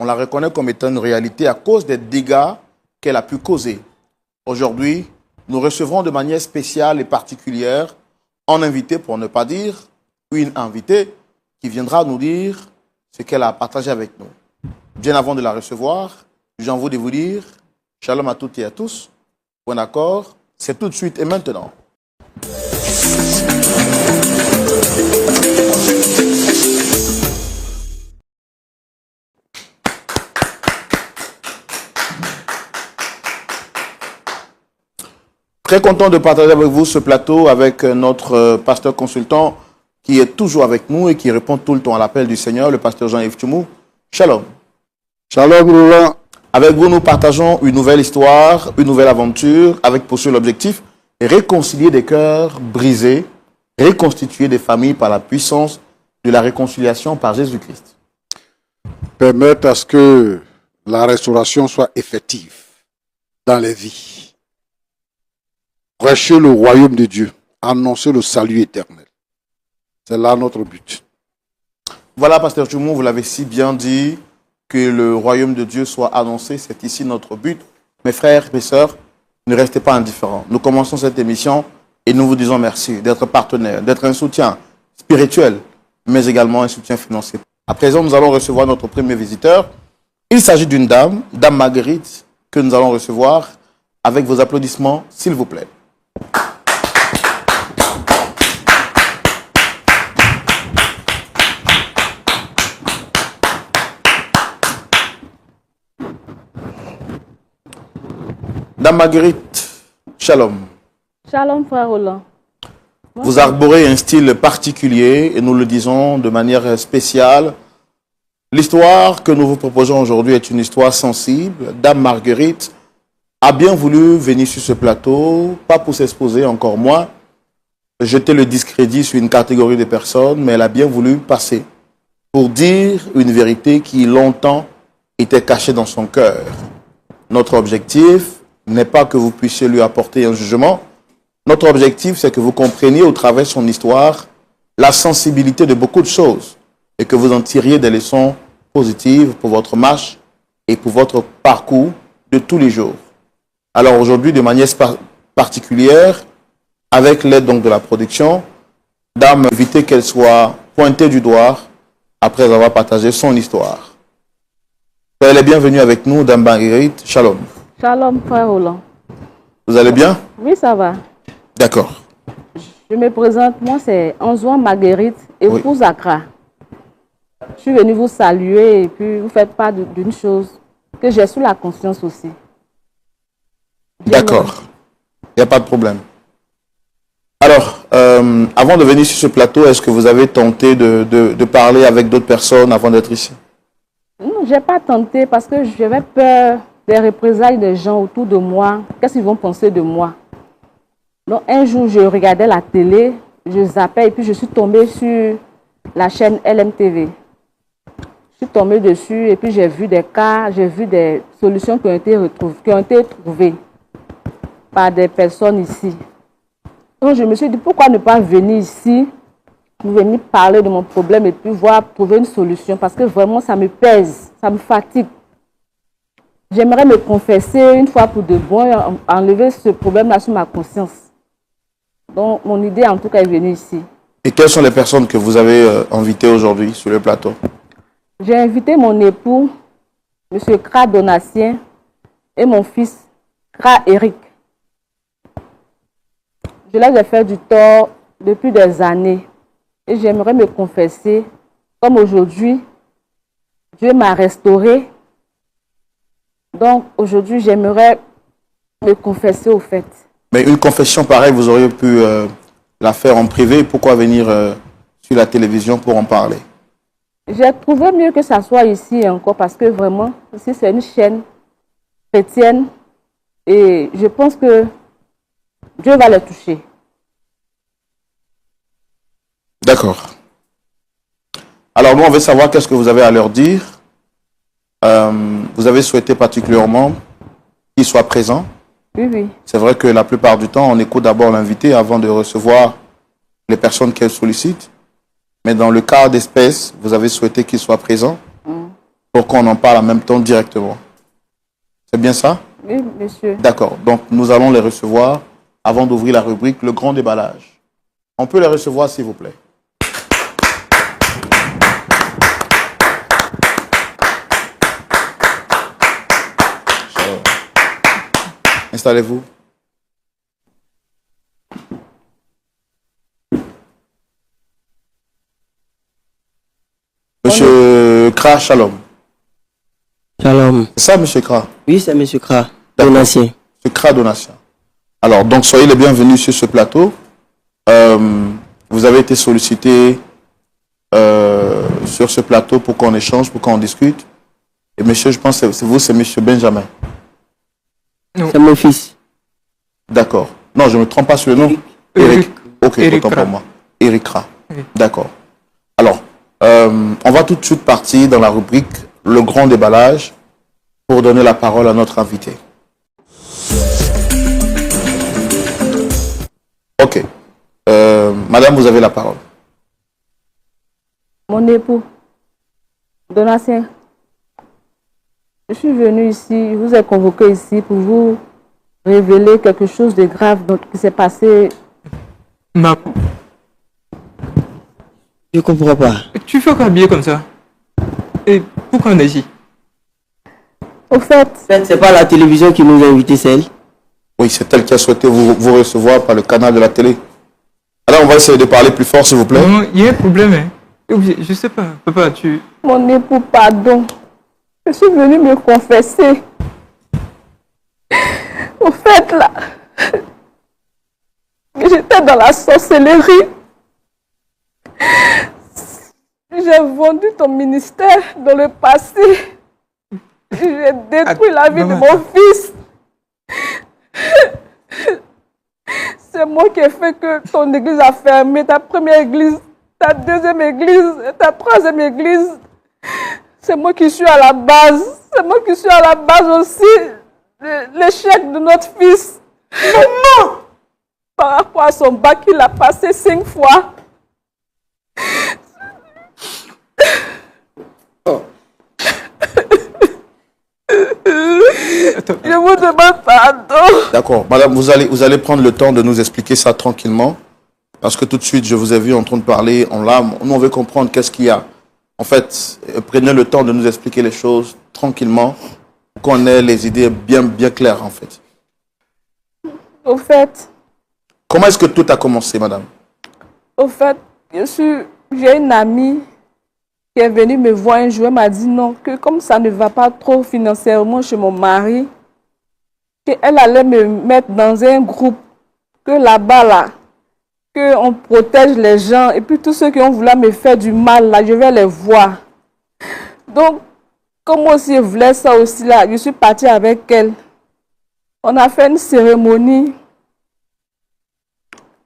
On la reconnaît comme étant une réalité à cause des dégâts qu'elle a pu causer. Aujourd'hui, nous recevrons de manière spéciale et particulière un invité, pour ne pas dire une invitée, qui viendra nous dire ce qu'elle a partagé avec nous. Bien avant de la recevoir, j'ai envie de vous dire shalom à toutes et à tous. Bon accord, c'est tout de suite et maintenant. Très content de partager avec vous ce plateau avec notre pasteur consultant qui est toujours avec nous et qui répond tout le temps à l'appel du Seigneur, le pasteur Jean-Yves Tchoumou. Shalom. Shalom, Roland. Avec vous, nous partageons une nouvelle histoire, une nouvelle aventure, avec pour seul objectif réconcilier des cœurs brisés, reconstituer des familles par la puissance de la réconciliation par Jésus-Christ. Permettre à ce que la restauration soit effective dans les vies. Prêcher le royaume de Dieu, annoncer le salut éternel. C'est là notre but. Voilà, pasteur Tchoumou, vous l'avez si bien dit, que le royaume de Dieu soit annoncé, c'est ici notre but. Mes frères, mes sœurs, ne restez pas indifférents. Nous commençons cette émission et nous vous disons merci d'être partenaire, d'être un soutien spirituel, mais également un soutien financier. À présent, nous allons recevoir notre premier visiteur. Il s'agit d'une dame, Dame Marguerite, que nous allons recevoir avec vos applaudissements, s'il vous plaît. Dame Marguerite, shalom. Shalom, frère Roland. Vous arborez un style particulier et nous le disons de manière spéciale. L'histoire que nous vous proposons aujourd'hui est une histoire sensible. Dame Marguerite a bien voulu venir sur ce plateau, pas pour s'exposer, encore moins, jeter le discrédit sur une catégorie de personnes, mais elle a bien voulu passer pour dire une vérité qui longtemps était cachée dans son cœur. Notre objectif n'est pas que vous puissiez lui apporter un jugement. Notre objectif, c'est que vous compreniez au travers de son histoire la sensibilité de beaucoup de choses et que vous en tiriez des leçons positives pour votre marche et pour votre parcours de tous les jours. Alors aujourd'hui, de manière particulière, avec l'aide donc de la production, Dame, évitez qu'elle soit pointée du doigt après avoir partagé son histoire. Soyez les bienvenus avec nous, Dame Marguerite. Shalom. Shalom, frère Roland. Vous allez bien? Oui, ça va. D'accord. Je me présente, moi c'est Anzouan Marguerite, épouse Oui. Accra. Je suis venue vous saluer et puis vous faites part d'une chose que j'ai sous la conscience aussi. D'accord. Il n'y a pas de problème. Alors, avant de venir sur ce plateau, est-ce que vous avez tenté de parler avec d'autres personnes avant d'être ici? Non, je n'ai pas tenté parce que j'avais peur des représailles des gens autour de moi. Qu'est-ce qu'ils vont penser de moi? Donc, un jour, je regardais la télé, je zappais et puis je suis tombée sur la chaîne LMTV. Je suis tombée dessus et puis j'ai vu des cas, j'ai vu des solutions qui ont été trouvées par des personnes ici. Donc, je me suis dit, pourquoi ne pas venir ici, venir parler de mon problème et puis voir trouver une solution parce que vraiment, ça me pèse, ça me fatigue. J'aimerais me confesser une fois pour de bon, enlever ce problème-là sur ma conscience. Donc, mon idée, en tout cas, est venue ici. Et quelles sont les personnes que vous avez invitées aujourd'hui sur le plateau? J'ai invité mon époux, M. Kra Donatien, et mon fils, Kra Eric. Je leur ai fait du tort depuis des années. Et j'aimerais me confesser, comme aujourd'hui, Dieu m'a restauré. Donc, aujourd'hui, j'aimerais me confesser au fait. Mais une confession pareille, vous auriez pu la faire en privé. Pourquoi venir sur la télévision pour en parler? J'ai trouvé mieux que ça soit ici encore parce que vraiment, ici, c'est une chaîne chrétienne et je pense que Dieu va les toucher. D'accord. Alors, nous, on veut savoir qu'est-ce que vous avez à leur dire. Vous avez souhaité particulièrement qu'ils soient présents. Oui, oui. C'est vrai que la plupart du temps, on écoute d'abord l'invité avant de recevoir les personnes qu'elle sollicite. Mais dans le cas d'espèce, vous avez souhaité qu'ils soient présents. pour qu'on en parle en même temps directement. C'est bien ça? Oui, monsieur. D'accord. Donc, nous allons les recevoir avant d'ouvrir la rubrique Le Grand Déballage. On peut les recevoir, s'il vous plaît. Installez-vous. Monsieur Kra Shalom. Shalom. C'est ça, monsieur Kra? Oui, c'est M. Kra, D'accord. Donatien. Monsieur Kra Donatien. Alors, donc, soyez les bienvenus sur ce plateau. Vous avez été sollicité sur ce plateau pour qu'on échange, pour qu'on discute. Et monsieur, je pense que c'est vous, c'est monsieur Benjamin. C'est mon fils. D'accord. Non, je ne me trompe pas sur le nom. Eric. Ok, Eric autant Kra. pour moi. Eric Kra. Oui. D'accord. Alors, on va tout de suite partir dans la rubrique Le Grand Déballage pour donner la parole à notre invité. Ok. Madame, vous avez la parole. Mon époux, Donatien, je suis venue ici, je vous ai convoqué ici pour vous révéler quelque chose de grave qui s'est passé. Ma... Je comprends pas. Tu fais quoi habiller comme ça? Et pourquoi on est ici? Au fait, C'est pas la télévision qui nous a invités, c'est elle. Oui, c'est elle qui a souhaité vous recevoir par le canal de la télé. Alors, on va essayer de parler plus fort, s'il vous plaît. Non, il y a un problème. Hein. Je sais pas. Papa, mon époux, pardon, je suis venue me confesser. Au fait, là, j'étais dans la sorcellerie. J'ai vendu ton ministère dans le passé. J'ai détruit la vie de maman. mon fils. C'est moi qui ai fait que ton église a fermé, ta première église, ta deuxième église, ta troisième église. C'est moi qui suis à la base. C'est moi qui suis à la base aussi de l'échec de notre fils. Maman! Par rapport à son bac, il a passé 5 fois. Je vous demande pardon. D'accord. Madame, vous allez prendre le temps de nous expliquer ça tranquillement. Parce que tout de suite, je vous ai vu en train de parler en larmes. Nous, on veut comprendre qu'est-ce qu'il y a. En fait, prenez le temps de nous expliquer les choses tranquillement pour qu'on ait les idées bien claires, en fait. Au fait, Comment est-ce que tout a commencé, madame? J'ai une amie qui est venue me voir un jour. Elle m'a dit non, que comme ça ne va pas trop financièrement chez mon mari, qu'elle allait me mettre dans un groupe, que là-bas, là, qu'on protège les gens, et puis tous ceux qui ont voulu me faire du mal, là, je vais les voir. Donc, comme moi aussi je voulais ça aussi, là, je suis partie avec elle. On a fait une cérémonie.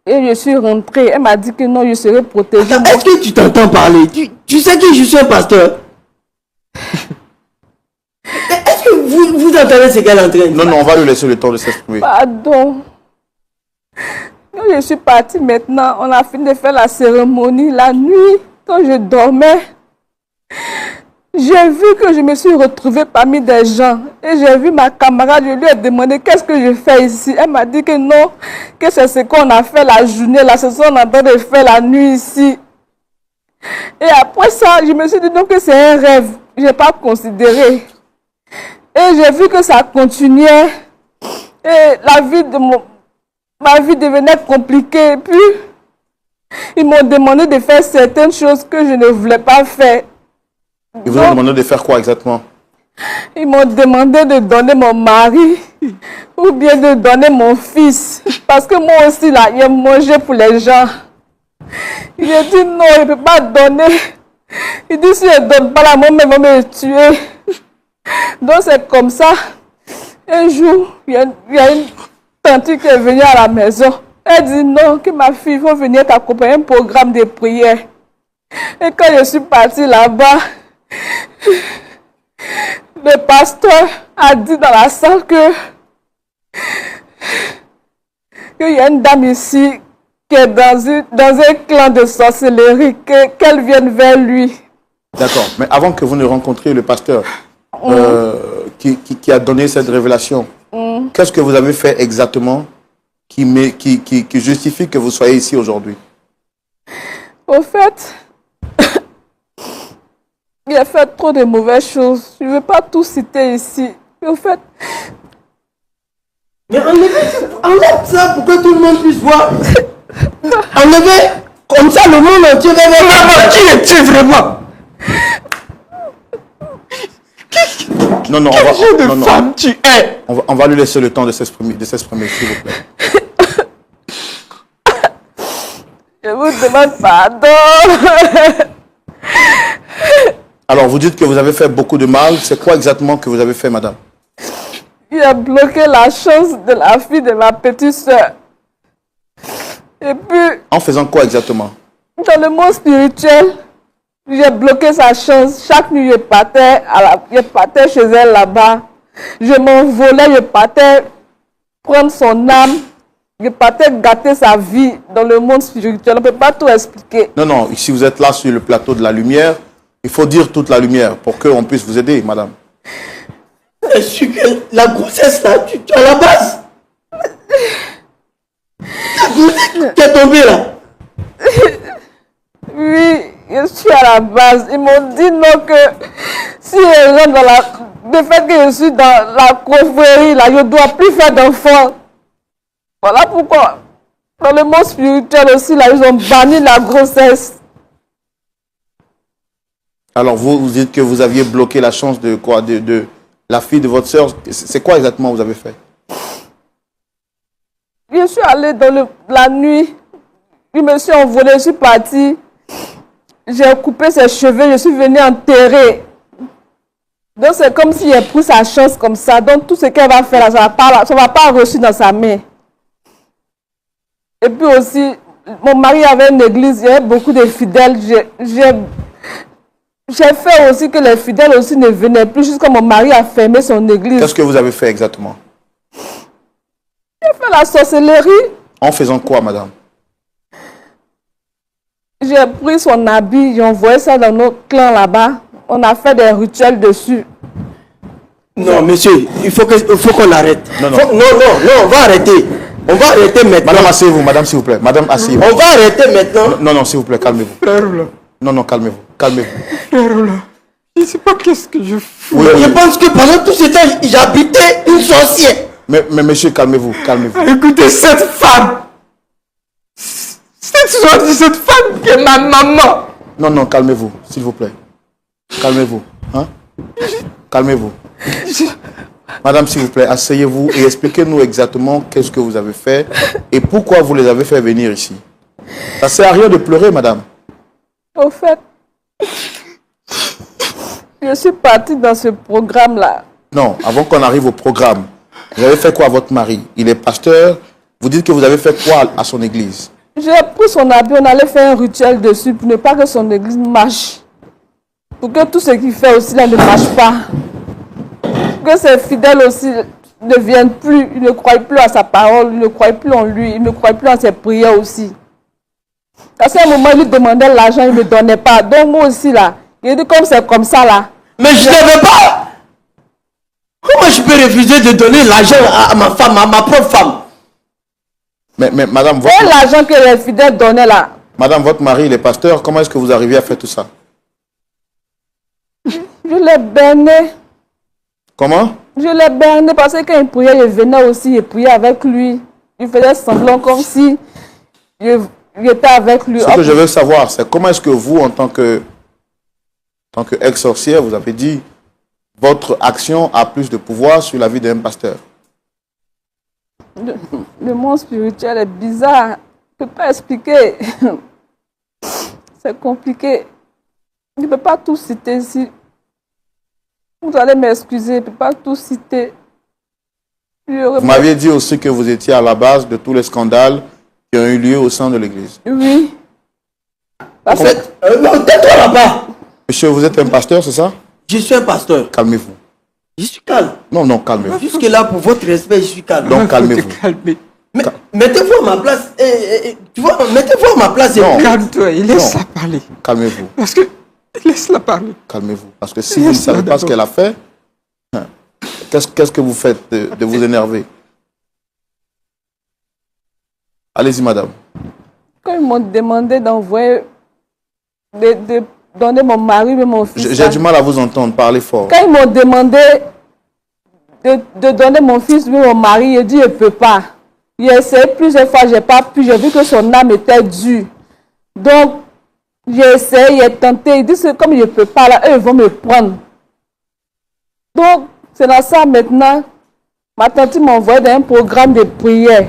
Et je suis rentrée. Elle m'a dit que non, je serai protégée. Attends, est-ce que tu t'entends parler? Tu sais que je suis un pasteur. Est-ce que vous entendez ce qu'elle est en train de dire? Non, on va lui laisser le temps de s'exprimer. Pardon. Quand je suis partie maintenant, on a fini de faire la cérémonie. La nuit, quand je dormais, j'ai vu que je me suis retrouvée parmi des gens. Et j'ai vu ma camarade, je lui ai demandé qu'est-ce que je fais ici. Elle m'a dit que non, que c'est ce qu'on a fait la journée, là, c'est ce qu'on est en train de faire la nuit ici. Et après ça, je me suis dit donc que c'est un rêve. Je n'ai pas considéré. Et j'ai vu que ça continuait. Et ma vie devenait compliquée. Et puis, ils m'ont demandé de faire certaines choses que je ne voulais pas faire. Ils vous ont demandé de faire quoi exactement? Ils m'ont demandé de donner mon mari ou bien de donner mon fils. Parce que moi aussi, là, j'aime manger pour les gens. J'ai dit non, je ne peux pas donner. Il dit si je ne donne pas la maman va me tuer. Donc c'est comme ça. Un jour, il y a une tante qui est venue à la maison. Elle dit non, que ma fille va venir t'accompagner à un programme de prière. Et quand je suis partie là-bas, le pasteur a dit dans la salle qu'il y a une dame ici qui est dans un clan de sorcellerie, qu'elle vienne vers lui. D'accord. Mais avant que vous ne rencontriez le pasteur qui a donné cette révélation, qu'est-ce que vous avez fait exactement qui justifie que vous soyez ici aujourd'hui? Au fait, il a fait trop de mauvaises choses. Je ne veux pas tout citer ici. Au fait, Mais enlève ça pour que tout le monde puisse voir. Enlevez, comme ça le monde entier va voir. Maman, qui es-tu vraiment? Non, Quel genre de femme tu es? on va lui laisser le temps de s'exprimer, s'il vous plaît. je vous demande pardon. Alors, vous dites que vous avez fait beaucoup de mal. C'est quoi exactement que vous avez fait, madame? Il a bloqué la chance de la fille de ma petite soeur. Et puis, En faisant quoi exactement? dans le monde spirituel, j'ai bloqué sa chance. Chaque nuit, je partais chez elle là-bas. Je m'envolais, je partais prendre son âme. Je partais gâter sa vie dans le monde spirituel. On ne peut pas tout expliquer. Non, ici vous êtes là sur le plateau de la lumière. Il faut dire toute la lumière pour qu'on puisse vous aider, madame. Est-ce que la grossesse là, tu es à la base? La grossesse qui est tombée là. Oui, je suis à la base. Ils m'ont dit non que si je rentre dans la... Le fait que je suis dans la confrérie là, je ne dois plus faire d'enfants. Voilà pourquoi. Dans le monde spirituel aussi, là, ils ont banni la grossesse. Alors vous dites que vous aviez bloqué la chance de quoi? De la fille de votre soeur. C'est quoi exactement vous avez fait? Je suis allée dans la nuit. Je me suis envolée, je suis partie. J'ai coupé ses cheveux, je suis venue enterrer. Donc c'est comme si j'ai pris sa chance comme ça. Donc tout ce qu'elle va faire là, ça ne va pas reçu dans sa main. Et puis aussi, mon mari avait une église, il y avait beaucoup de fidèles. J'ai fait aussi que les fidèles aussi ne venaient plus jusqu'à mon mari a fermé son église. Qu'est-ce que vous avez fait exactement? J'ai fait la sorcellerie. En faisant quoi, madame? J'ai pris son habit, j'ai envoyé ça dans notre clan là-bas. On a fait des rituels dessus. Non, monsieur, il faut qu'on arrête. Non, On va arrêter. On va arrêter maintenant. Madame, asseyez-vous, madame, s'il vous plaît. Madame, asseyez-vous. On va arrêter maintenant. Non, s'il vous plaît, calmez-vous. Frère là, Non, calmez-vous. Calmez-vous. frère là. Je ne sais pas qu'est-ce que je fous. Oui, Je pense que pendant tout ce temps, j'habitais une sorcière. Mais monsieur, calmez-vous. Écoutez, cette femme. Cette femme qui est ma maman. Non, calmez-vous, s'il vous plaît. Calmez-vous. Hein? Calmez-vous. Madame, s'il vous plaît, asseyez-vous et expliquez-nous exactement qu'est-ce que vous avez fait et pourquoi vous les avez fait venir ici. Ça ne sert à rien de pleurer, madame. Au fait, je suis partie dans ce programme-là. Non, avant qu'on arrive au programme, vous avez fait quoi à votre mari? Il est pasteur. Vous dites que vous avez fait quoi à son église? J'ai pris son habit, on allait faire un rituel dessus pour ne pas que son église marche. Pour que tout ce qu'il fait aussi là ne marche pas. Pour que ses fidèles aussi ne viennent plus, ils ne croient plus à sa parole, ils ne croient plus en lui, ils ne croient plus en ses prières aussi. Parce qu'à un moment, il lui demandait l'argent, il ne me donnait pas. Donc moi aussi là, il dit comme c'est comme ça là. Mais je ne veux pas. Comment je peux refuser de donner l'argent à ma femme, à ma propre femme? Mais madame, Et l'argent que les fidèles donnaient là. Madame, votre mari, il est pasteur. Comment est-ce que vous arrivez à faire tout ça? Je l'ai berné. Comment? Je l'ai berné parce que quand il priait, je venais aussi, je priais avec lui. Il faisait semblant comme si j'étais avec lui. Ce que je veux savoir, c'est comment est-ce que vous, en tant que ex-sorcière, vous avez dit votre action a plus de pouvoir sur la vie d'un pasteur? Le monde spirituel est bizarre. Je ne peux pas expliquer. C'est compliqué. Je ne peux pas tout citer ici. Vous allez m'excuser, je ne peux pas tout citer. Vous m'aviez dit aussi que vous étiez à la base de tous les scandales qui ont eu lieu au sein de l'église. Oui. En fait, non, tais-toi là-bas. Monsieur, vous êtes un pasteur, c'est ça? Je suis un pasteur. Calmez-vous. Je suis calme. Non, calmez-vous. Jusque-là, pour votre respect, je suis calme. Donc, calmez-vous. Mais mettez-vous à ma place. Tu vois, mettez-vous à ma place. Non. Calme-toi et laisse-la parler. Calmez-vous. Parce que Laisse-la parler. Calmez-vous. Parce que si vous ne savez pas ce qu'elle a fait, qu'est-ce que vous faites de vous énerver? Allez-y, madame. Quand ils m'ont demandé d'envoyer, de donner mon mari et mon fils. J'ai du mal à vous entendre, parlez fort. Quand ils m'ont demandé de donner mon fils et mon mari, j'ai dit je ne peux pas. J'ai essayé plusieurs fois, je n'ai pas pu, j'ai vu que son âme était dure. Donc, j'ai essayé, j'ai tenté, ils disent comme je ne peux pas, là, eux ils vont me prendre. Donc, c'est dans ça maintenant, ma tante m'a envoyé dans un programme de prière.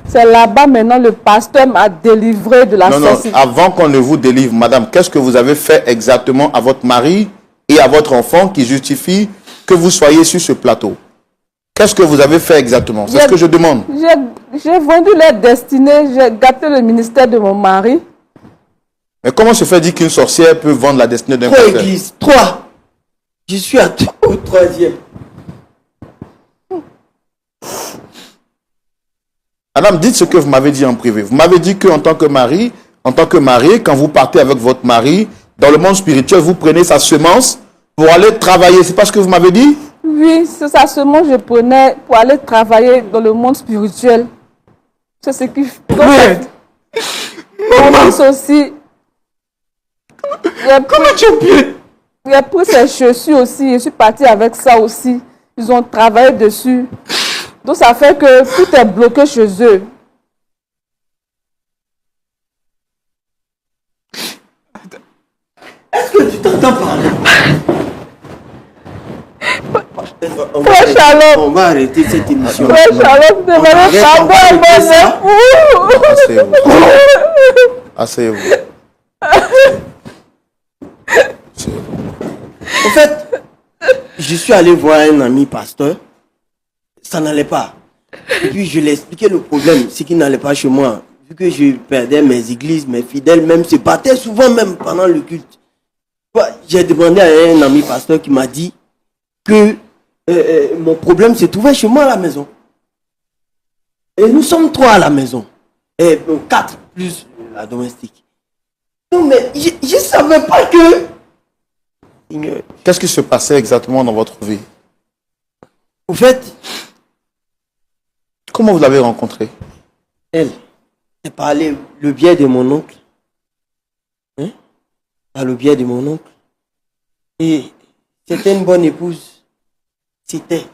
C'est là-bas maintenant le pasteur m'a délivré de la sorcellerie. Non, avant qu'on ne vous délivre, madame, qu'est-ce que vous avez fait exactement à votre mari et à votre enfant qui justifie que vous soyez sur ce plateau? Qu'est-ce que vous avez fait exactement? C'est ce que je demande. J'ai vendu leur destinée, j'ai gâté le ministère de mon mari. Mais comment se fait dire qu'une sorcière peut vendre la destinée d'un 3 pasteur? églises, 3. Je suis au 3e. Madame, dites ce que vous m'avez dit en privé. Vous m'avez dit qu'en tant que mari, quand vous partez avec votre mari, dans le monde spirituel, vous prenez sa semence pour aller travailler. C'est pas ce que vous m'avez dit? Oui, c'est sa semence que je prenais pour aller travailler dans le monde spirituel. C'est ce qui fait. Mon fils aussi. Comment tu as pu? J'ai pris ses chaussures aussi. Je suis partie avec ça aussi. Ils ont travaillé dessus. Donc ça fait que tout est bloqué chez eux. Est-ce que tu t'entends parler? Frère Shalom. On va arrêter cette émission. Frère Shalom, demandez pardon à mon époux. Asseyez-vous. En fait, je suis allé voir un ami pasteur. Ça n'allait pas. Et puis je lui ai expliqué le problème, c'est qu'il n'allait pas chez moi. Vu que je perdais mes églises, mes fidèles même se battaient souvent même pendant le culte. J'ai demandé à un ami pasteur qui m'a dit que mon problème se trouvait chez moi à la maison. Et nous sommes 3 à la maison. Et 4 plus la domestique. Non mais je ne savais pas que... Qu'est-ce qui se passait exactement dans votre vie? Au fait... Comment vous l'avez rencontrée? Elle, c'est par le biais de mon oncle. Hein? Par le biais de mon oncle. Et c'était une bonne épouse. C'était.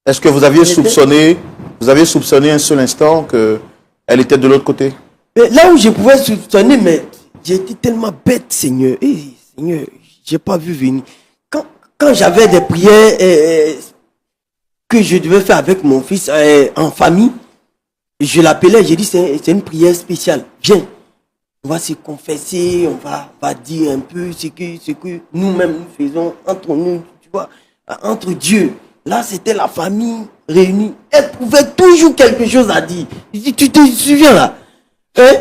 Est-ce que vous aviez soupçonné un seul instant qu'elle était de l'autre côté? Mais là où je pouvais soupçonner, mais j'étais tellement bête, Seigneur. Seigneur, j'ai pas vu venir. Quand j'avais des prières que je devais faire avec mon fils en famille, je l'appelais, j'ai dit c'est une prière spéciale. Viens, on va se confesser, on va dire un peu ce que nous-mêmes nous faisons entre nous, tu vois, entre Dieu. Là, c'était la famille réunie. Elle trouvait toujours quelque chose à dire. Tu te souviens là?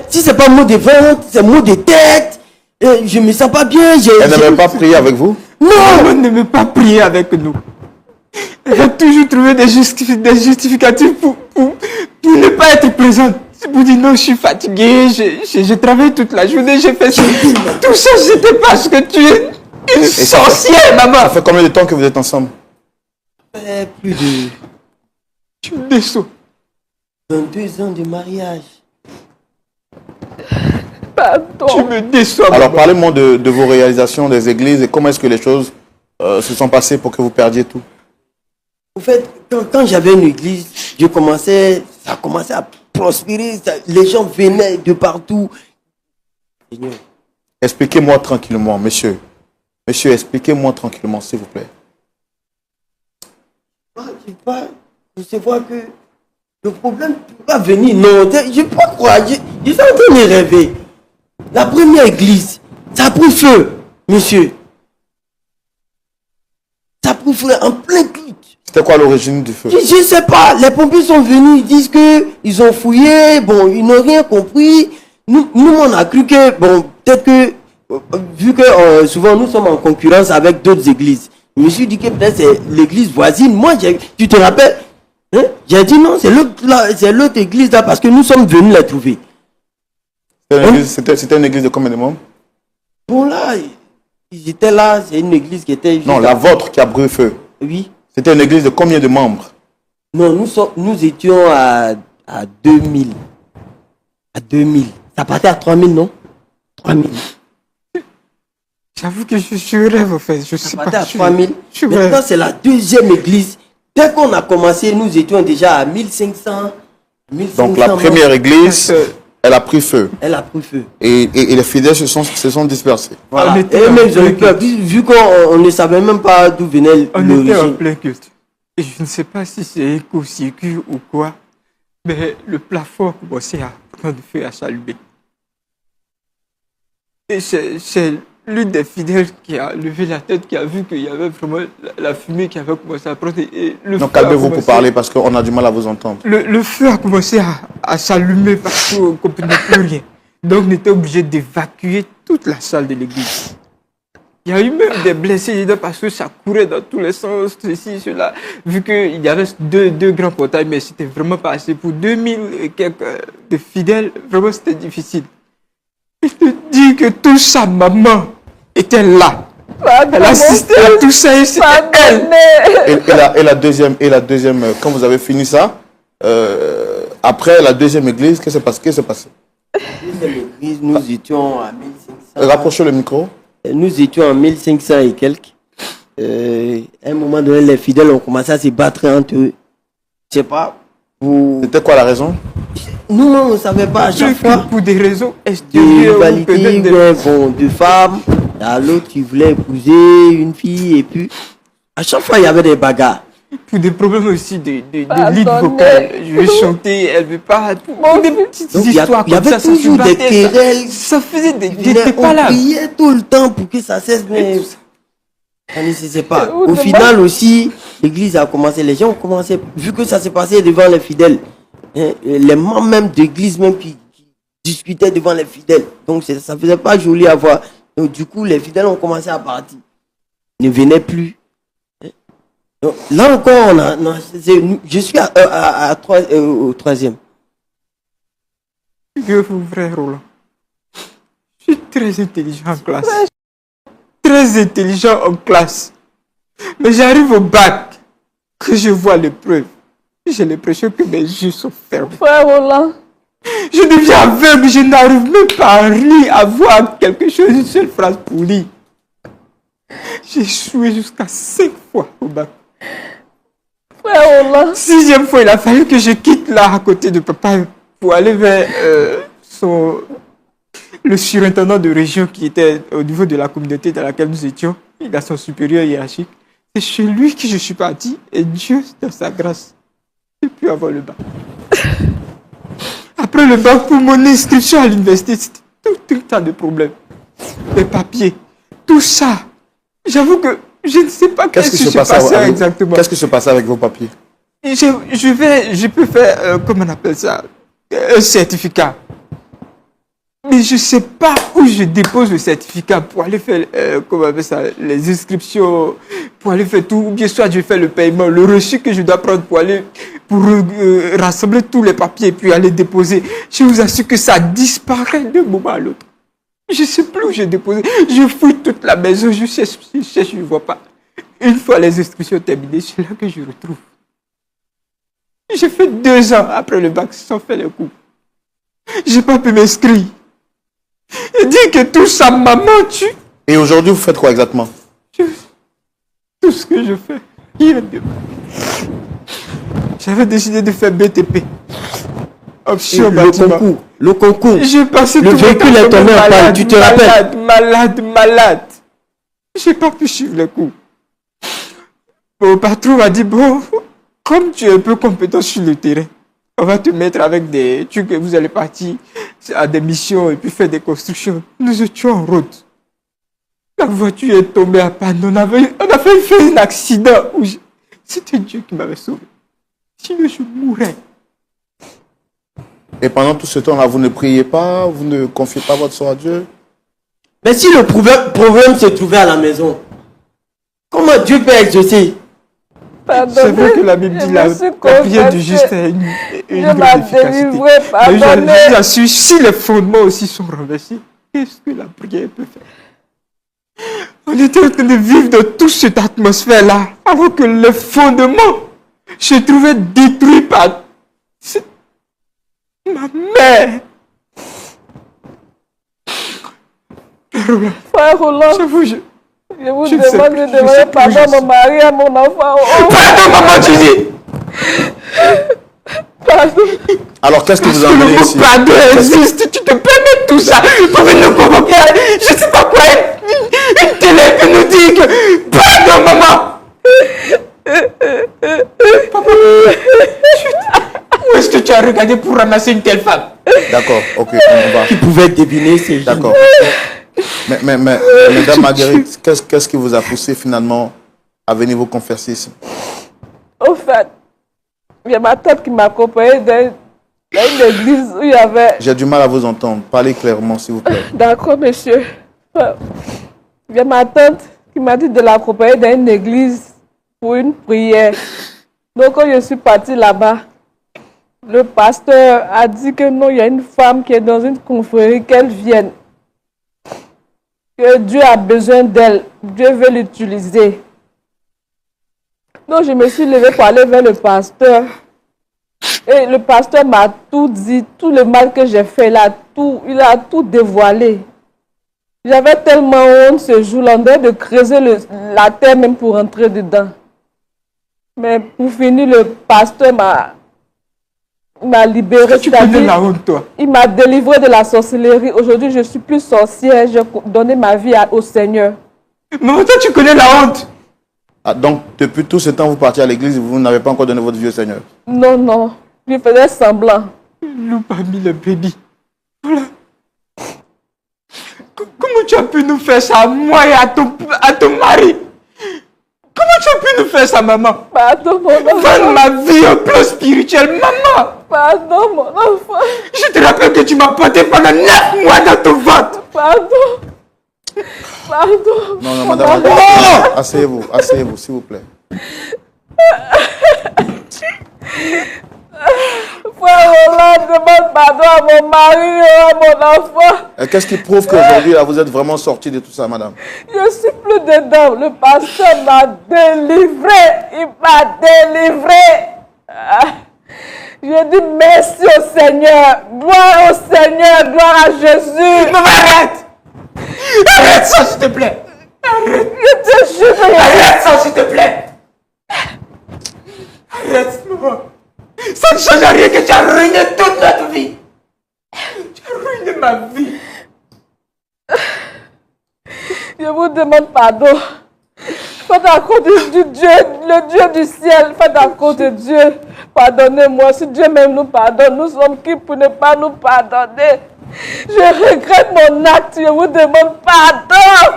Si c'est pas mot de ventre, c'est mot de tête. Je me sens pas bien. Elle n'avait pas prié avec vous? Non! Elle ne veut pas prier avec nous. Elle a toujours trouvé des justificatifs pour ne pas être présente. C'est pour dire non, je suis fatigué, je travaille toute la journée, j'ai fait ça. Tout ça, c'était parce que tu es une sorcière, maman. Ça fait combien de temps que vous êtes ensemble? Plus de... Tu me déçois. 22 ans de mariage. Pardon. Tu me déçois, Alors maman. parlez-moi de vos réalisations des églises et comment est-ce que les choses se sont passées pour que vous perdiez tout? En fait, quand j'avais une église, ça a commencé à prospérer, les gens venaient de partout. Seigneur. Expliquez-moi tranquillement, monsieur. Monsieur, expliquez-moi tranquillement, s'il vous plaît. Je sais pas que le problème ne peut pas venir. Non, je ne peux pas croire. Je suis en train de rêver. La première église, ça a pris feu, monsieur. Ça a pris feu en plein culte. C'était quoi l'origine du feu? Je ne sais pas. Les pompiers sont venus, ils disent qu'ils ont fouillé, bon, ils n'ont rien compris. Nous, on a cru que, bon, peut-être que, vu que souvent nous sommes en concurrence avec d'autres églises, je me suis dit que peut-être c'est l'église voisine. Moi, tu te rappelles, hein? J'ai dit non, c'est l'autre église là parce que nous sommes venus la trouver. C'était une église de combien de membres? Bon là, j'étais là, c'est une église qui était... Non, la vôtre qui a brûlé feu. Oui. C'était une église de combien de membres? Non, nous étions à 2000. À 2000. Ça partait à 3000, non? 3000. J'avoue que je rêve, en fait. Je sais Ça pas. partait à 3000. je Maintenant, rêve. c'est la deuxième église. Dès qu'on a commencé, nous étions déjà à 1500. 1500 Donc la première église, elle a pris feu. Elle a pris feu. Et les fidèles se sont dispersés. Voilà. On Et était en même, ils ont eu plein peur. Vu qu'on ne savait même pas d'où venait On était en l'origine. plein culte. Et je ne sais pas si c'est éco-circuit ou quoi, mais le plafond a commencé à prendre feu, à s'allumer. Et c'est l'une des fidèles qui a levé la tête, qui a vu qu'il y avait vraiment la fumée qui avait commencé à prendre. Et le Donc feu a calmez-vous pour commencé- parler parce qu'on a du mal à vous entendre. Le feu a commencé à s'allumer parce qu'on ne comprenait plus rien. Donc on était obligé d'évacuer toute la salle de l'église. Il y a eu même des blessés parce que ça courait dans tous les sens, ceci, cela. Vu qu'il y avait deux grands portails, mais c'était vraiment pas assez. Pour 2000 et quelques de fidèles, vraiment c'était difficile. Je te dis que tout ça, maman était là. Elle assistait à tout ça et c'était elle. Et la deuxième, quand vous avez fini ça, après la deuxième église, qu'est-ce qui s'est passé? Deuxième église, nous étions à 1500. Rapprochez le micro. Nous étions en 1500 et quelques. À un moment donné, les fidèles ont commencé à se battre entre eux. Je sais pas. C'était quoi la raison? Nous, on ne savait pas à chaque fois. Pour des raisons De extérieures ou rivalité, peut-être des- ouais, bon, de femmes. Il y a l'autre qui voulait épouser une fille. Et puis, à chaque fois, il y avait des bagarres. pour des problèmes aussi de lead Pardonnez. vocal. Je vais chanter, elle veut pas. Pour des petites Donc, il y histoires il y comme avait ça, ça se toujours des battait, ça- querelles. Ça faisait des. On J'étais pas là. priait tout le temps pour que ça cesse, mais ça ne cessait pas. Où Au de final aussi, l'église a commencé, les gens ont commencé, vu que ça s'est passé devant les fidèles, hein, les membres même d'église même qui discutaient devant les fidèles. Donc ça faisait pas joli à voir. Donc du coup, les fidèles ont commencé à partir. Ils ne venaient plus. Hein. Donc, là encore, je suis au troisième. Figure-vous, frère Roland. Je suis très intelligent en classe. Très intelligent en classe. Mais j'arrive au bac, que je vois l'épreuve. J'ai l'impression que mes yeux sont fermés. Frère Roland, Je deviens aveugle, je n'arrive même pas à lire, à voir quelque chose, une seule phrase pour lire. J'ai échoué jusqu'à 5 fois au bac. frère Roland, 6e fois, il a fallu que je quitte là à côté de papa pour aller vers le surintendant de région qui était au niveau de la communauté dans laquelle nous étions. Il a son supérieur hiérarchique. C'est chez lui que je suis parti et Dieu, dans sa grâce, j'ai pu avoir le bac. Après le bac, pour mon inscription à l'université, c'était tout un tas de problèmes. Les papiers, tout ça. J'avoue que je ne sais pas Qu'est-ce qui se passe exactement. Qu'est-ce qui se passe avec vos papiers? Je peux faire, comment on appelle ça, un certificat. Mais je ne sais pas où je dépose le certificat pour aller faire, comment on appelle ça, les inscriptions, pour aller faire tout, ou bien soit je fais le paiement, le reçu que je dois prendre pour aller, pour rassembler tous les papiers et puis aller déposer. Je vous assure que ça disparaît d'un moment à l'autre. Je ne sais plus où j'ai déposé. Je fouille toute la maison, je cherche, je ne vois pas. Une fois les inscriptions terminées, c'est là que je retrouve. J'ai fait 2 ans après le bac sans faire les cours. J'ai pas pu m'inscrire. Il dit que tout ça, maman tue. Et aujourd'hui, vous faites quoi exactement? Tout ce que je fais, rien de. J'avais décidé de faire BTP. Option bâtiment. Le concours. J'ai passé Le tout véhicule mon temps est tombé en panne, tu te rappelles? Malade. J'ai pas pu suivre les cours. Mon patron m'a dit, bon, comme tu es un peu compétent sur le terrain, on va te mettre avec des trucs que vous allez partir à des missions et puis faire des constructions. Nous étions en route. La voiture est tombée à panne. On a failli faire un accident. C'était Dieu qui m'avait sauvé. Sinon, je mourrais. Et pendant tout ce temps-là, vous ne priez pas, vous ne confiez pas votre sort à Dieu? Mais si le problème se trouvait à la maison, comment Dieu peut exaucer? C'est vrai que la Bible dit la prière du juste est une grande efficacité. Mais je vous assure, si les fondements aussi sont renversés, qu'est-ce que la prière peut faire? On était en train de vivre dans toute cette atmosphère-là, alors que le fondement, je trouvais détruit par ma mère. Frère Roland, Je vous je vous je ne sais demande plus, de je sais demander plus, pardon je à sais. mon mari et à mon enfant. Oh, Pardon, maman, tu dis. pardon. Alors, qu'est-ce que vous Parce que emmenez le ici? mot pardon existe, tu te permets tout ça pour ne convoquer, je sais pas quoi, une télé qui nous dit que pardon, maman. Papa, où est-ce que tu as regardé pour ramasser une telle femme? D'accord, ok, on va. Qui pouvait deviner ces gens? D'accord. Mais Madame Marguerite, qu'est-ce qui vous a poussé finalement à venir vous confesser ici? Au fait, il y a ma tante qui m'accompagnait dans une église où il y avait... J'ai du mal à vous entendre. Parlez clairement, s'il vous plaît. D'accord, monsieur. Il y a ma tante qui m'a dit de l'accompagner dans une église pour une prière. Donc, quand je suis partie là-bas, le pasteur a dit que non, il y a une femme qui est dans une confrérie, qu'elle vienne. Que Dieu a besoin d'elle. Dieu veut l'utiliser. Donc, je me suis levée pour aller vers le pasteur. Et le pasteur m'a tout dit, tout le mal que j'ai fait, il a tout dévoilé. J'avais tellement honte ce jour-là, on devait de creuser la terre même pour entrer dedans. Mais pour finir, le pasteur m'a libéré. Tu connais la honte, toi? Il m'a délivré de la sorcellerie. Aujourd'hui, je suis plus sorcière. J'ai donné ma vie au Seigneur. Maman, toi, tu connais la honte? Ah, donc, depuis tout ce temps, vous partiez à l'église et vous n'avez pas encore donné votre vie au Seigneur. Non, non. Je faisais semblant. Loup parmi le bébé. Voilà. Comment tu as pu nous faire ça à moi et à ton mari? Comment tu as pu nous faire ça, maman? Pardon, mon Vendre enfant. ma vie au plan spirituel, maman! Pardon, mon enfant. Je te rappelle que tu m'as porté pendant 9 mois dans ton ventre! Pardon. Pardon. Non, non, madame, asseyez-vous, s'il vous plaît. Frère Roland, demande pardon à mon mari et à mon enfant. Et qu'est-ce qui prouve qu'aujourd'hui, là, vous êtes vraiment sorti de tout ça, madame? Je suis plus dedans. Le pasteur m'a délivré. Il m'a délivré. Je dis merci au Seigneur. Gloire au Seigneur. Gloire à Jésus. Maman, arrête! Arrête ça, s'il te plaît! Arrête! Je te jure. Arrête ça, s'il te plaît! Arrête, maman! Ça ne change rien que tu as ruiné toute notre vie! Tu as ruiné ma vie! Je vous demande pardon. Faites à cause du Dieu, le Dieu du ciel. Faites à cause de Dieu. Pardonnez-moi. Si Dieu même nous pardonne, nous sommes qui pour ne pas nous pardonner? Je regrette mon acte. Je vous demande pardon.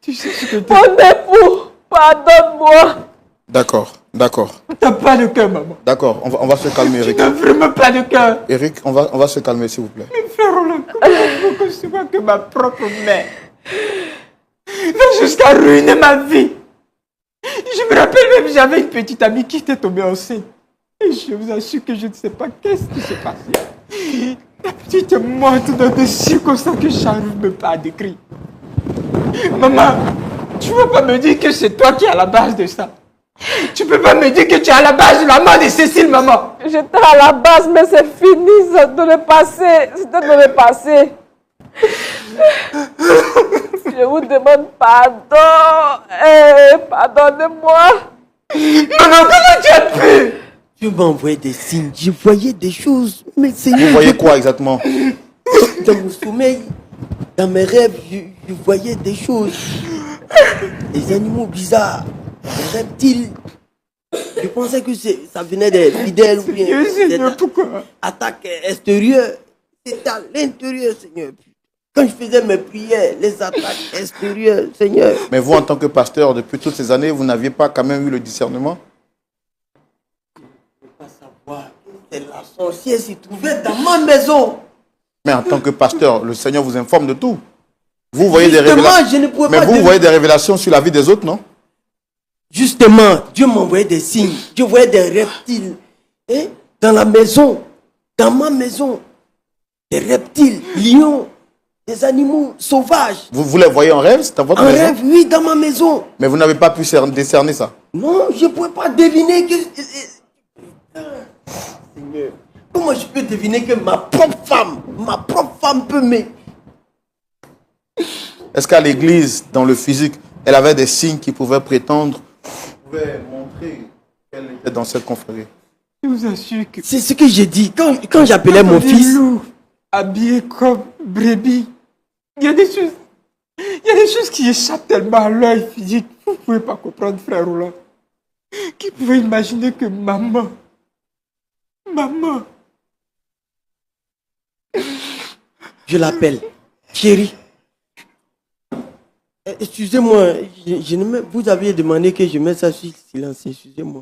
Tu sais ce que tu Mon époux, pardonne-moi. D'accord, d'accord, n'as pas de cœur, maman. d'accord. On va se calmer, Tu Eric. n'as vraiment pas de cœur. Eric, on va se calmer, s'il vous plaît. Frère Roland, comment je peux concevoir que ma propre mère va jusqu'à ruiner ma vie? Je me rappelle même, j'avais une petite amie qui était tombée enceinte. Et je vous assure que je ne sais pas qu'est-ce qui s'est passé. La petite est morte dans des circonstances que je n'arrive même pas à décrire. Maman, tu ne vas pas me dire que c'est toi qui es à la base de ça. Tu peux pas me dire que tu es à la base de la mort de Cécile, maman. J'étais à la base, mais c'est fini, c'est dans le passé. C'était dans le passé. Je vous demande pardon. Pardonnez-moi. Maman, comment tu as pu? Dieu m'a envoyé des signes. Je voyais des choses. Mais Vous Seigneur, voyez quoi exactement? dans mon sommeil, dans mes rêves, je voyais des choses. Des animaux bizarres, des reptiles. Je pensais que ça venait des fidèles ou bien Seigneur, des pourquoi? attaques extérieures. C'était à l'intérieur, Seigneur. Quand je faisais mes prières, les attaques extérieures, Seigneur. Mais vous, en tant que pasteur, depuis toutes ces années, vous n'aviez pas quand même eu le discernement? Je ne peux pas savoir que la sorcière s'y trouvait dans ma maison. Mais en tant que pasteur, le Seigneur vous informe de tout. Vous voyez des Justement, révélations. je ne pouvais Mais pas vous deviner. voyez des révélations sur la vie des autres, non? Justement, Dieu m'envoyait des signes. Je voyais des reptiles. Dans la maison, dans ma maison. des reptiles, lions, des animaux sauvages. Vous les voyez en rêve? C'est dans votre En maison? rêve, oui, dans ma maison. Mais vous n'avez pas pu décerner ça? Non, je ne pouvais pas deviner que... Seigneur, comment je peux deviner que ma propre femme peut me... Est-ce qu'à l'église, dans le physique, elle avait des signes qui pouvaient prétendre, pouvaient montrer qu'elle était dans cette confrérie? Je vous assure que... C'est ce que j'ai dit. Quand j'appelais mon Des fils... loups habillés comme brebis. Il y a des choses qui échappent tellement à l'œil physique. Vous ne pouvez pas comprendre, frère Roland. Qui pouvait imaginer que maman... Je l'appelle. Chérie. Excusez-moi, vous aviez demandé que je mette ça sur silence. Excusez-moi.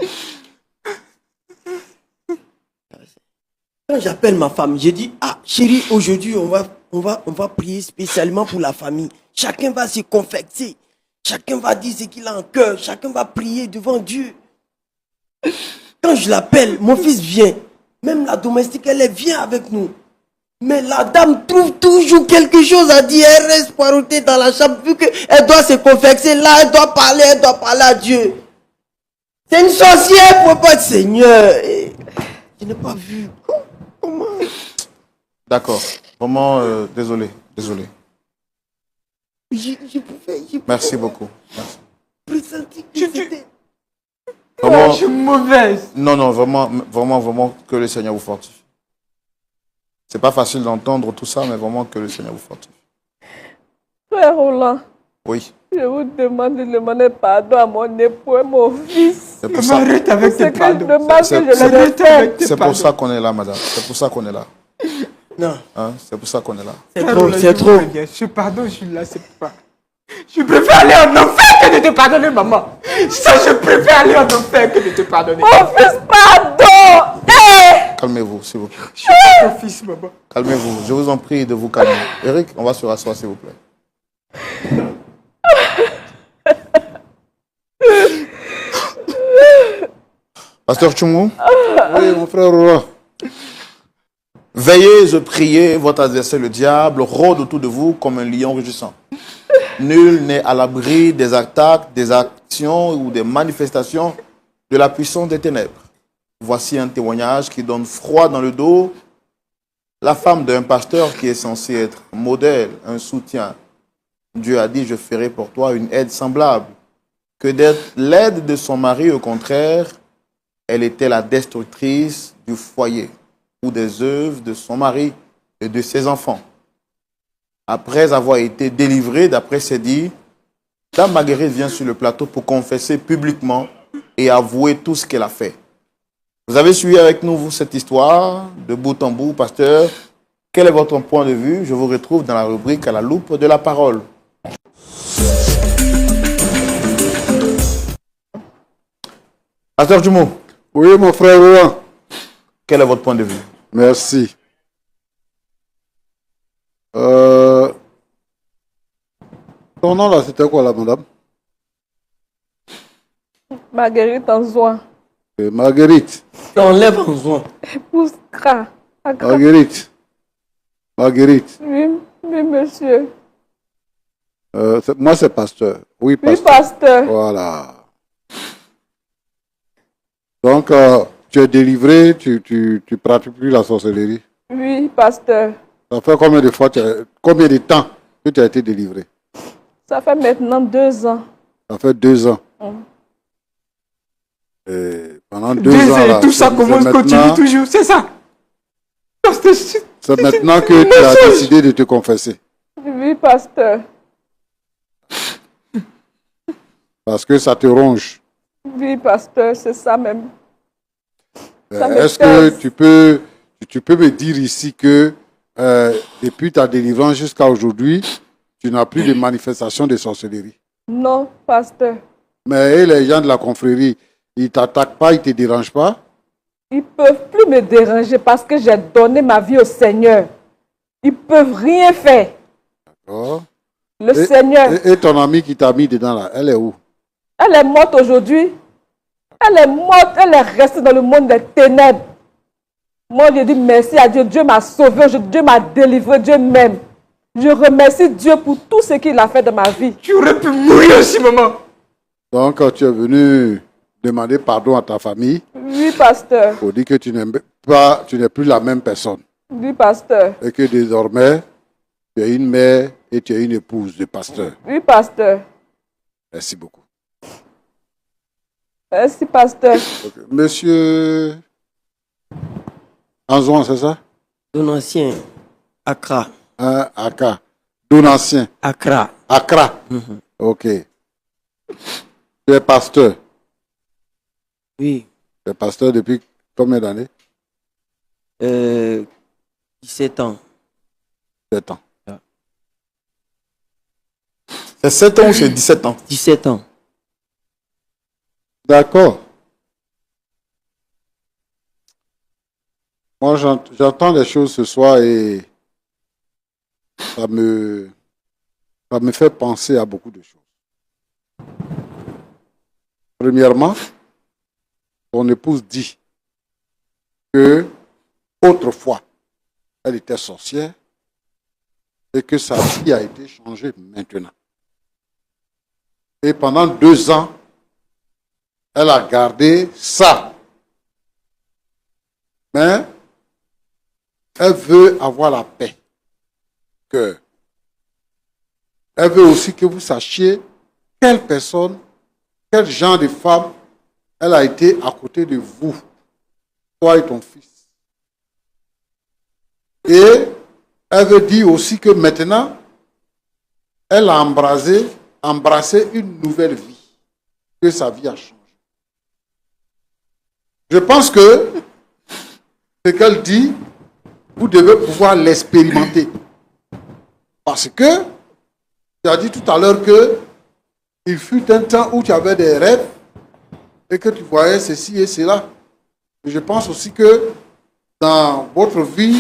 Quand j'appelle ma femme, j'ai dit, ah chérie, aujourd'hui on va prier spécialement pour la famille. Chacun va se confesser. Chacun va dire ce qu'il a en cœur. Chacun va prier devant Dieu. Quand je l'appelle, mon fils vient. Même la domestique, elle vient avec nous. Mais la dame trouve toujours quelque chose à dire. Elle reste poireautée dans la chambre. Vu qu'elle doit se confesser là, elle doit parler à Dieu. C'est une sorcière pour pas être Seigneur. Et je n'ai pas vu. Comment? D'accord. Vraiment, désolé. Merci beaucoup. Merci. Pressenti que c'était... Vraiment, Je suis mauvaise. non, vraiment, que le Seigneur vous fortifie. C'est pas facile d'entendre tout ça, mais vraiment que le Seigneur vous fortifie. Frère Roland, Oui. je vous demande de demander pardon à mon époux et mon fils. C'est pour ça, Arrête avec C'est tes que je pardons. demande que c'est- je c'est- le respecte. c'est pour ça qu'on est là, madame. C'est pour ça qu'on est là. Non, Hein? C'est pour ça qu'on est là. c'est Frère trop, Roland, c'est je trop. vous préviens, ce pardon, je ne l'accepte pas. Je préfère aller en enfer que de te pardonner, maman. Ça, je préfère aller en enfer que de te pardonner. Mon fils, pardon! Calmez-vous, s'il vous plaît. Je suis pas ton fils, maman. Calmez-vous. Je vous en prie de vous calmer. Eric, on va se rasseoir, s'il vous plaît. Pasteur Tchoumou, Oui, mon frère Roland. veillez et priez, votre adversaire le diable rôde autour de vous comme un lion rugissant. Nul n'est à l'abri des attaques, des actions ou des manifestations de la puissance des ténèbres. Voici un témoignage qui donne froid dans le dos. La femme d'un pasteur qui est censé être un modèle, un soutien. Dieu a dit, je ferai pour toi une aide semblable. Que d'être l'aide de son mari, au contraire, elle était la destructrice du foyer ou des œuvres de son mari et de ses enfants. Après avoir été délivrée, d'après ses dires, Dame Marguerite vient sur le plateau pour confesser publiquement et avouer tout ce qu'elle a fait. Vous avez suivi avec nous, vous, cette histoire de bout en bout, pasteur. Quel est votre point de vue? Je vous retrouve dans la rubrique à la loupe de la parole. Pasteur Jumeau, Oui, mon frère Roland. quel est votre point de vue? Merci. Ton nom là, c'était quoi là, madame? Marguerite Anzoin, Marguerite. T'enlèves en joint. épouse Kra. Agra. Marguerite. Marguerite. Oui, oui, monsieur. Moi, c'est pasteur. Oui, Oui, pasteur. pasteur. Voilà. Donc, tu es délivré, tu pratiques plus la sorcellerie. Oui, pasteur. Ça fait combien de temps que tu as été délivré? Ça fait maintenant 2 ans. Ça fait 2 ans. Mm. Et pendant 2 ans, là, Et tout ça c'est commence, continue maintenant- toujours, c'est ça. C'est maintenant que tu as décidé de te confesser. Oui, pasteur. Parce que ça te ronge. Oui, pasteur, c'est ça même. Ça me Est-ce que pèse. tu peux me dire ici que depuis ta délivrance jusqu'à aujourd'hui, tu n'as plus de manifestation de sorcellerie? Non, pasteur. Mais les gens de la confrérie, ils ne t'attaquent pas, ils ne te dérangent pas? Ils ne peuvent plus me déranger parce que j'ai donné ma vie au Seigneur. Ils ne peuvent rien faire. Oh. Le Seigneur, Et ton amie qui t'a mis dedans là, elle est où? elle est morte aujourd'hui. Elle est morte, elle est restée dans le monde des ténèbres. Moi, je dis merci à Dieu. Dieu m'a sauvé, Dieu m'a délivré, Dieu m'aime. Je remercie Dieu pour tout ce qu'il a fait dans ma vie. Tu aurais pu mourir aussi, maman. Donc, quand tu es venu demander pardon à ta famille, Oui, pasteur. pour dire que tu n'es plus la même personne. Oui, pasteur. Et que désormais, tu es une mère et tu es une épouse de pasteur. Oui, pasteur. Merci beaucoup. Merci, pasteur. Okay. Monsieur Anzouan, c'est ça? Donancien, Accra. Accra. Donancien. Accra. Accra. Ok. Tu es pasteur. Oui. Tu es pasteur depuis combien d'années? 17 ans. 7 ans. C'est 7 ans ou c'est 17 ans? 17 ans. D'accord. Moi, j'entends des choses ce soir et ça me fait penser à beaucoup de choses. Premièrement, ton épouse dit que autrefois, elle était sorcière et que sa vie a été changée maintenant. Et pendant 2 ans, elle a gardé ça. Mais elle veut avoir la paix. Elle veut aussi que vous sachiez quelle personne, quel genre de femme elle a été à côté de vous, toi et ton fils. Et elle veut dire aussi que maintenant, elle a embrassé une nouvelle vie, que sa vie a changé. Je pense que ce qu'elle dit, vous devez pouvoir l'expérimenter. Parce que, tu as dit tout à l'heure que il fut un temps où tu avais des rêves et que tu voyais ceci et cela. Et je pense aussi que dans votre vie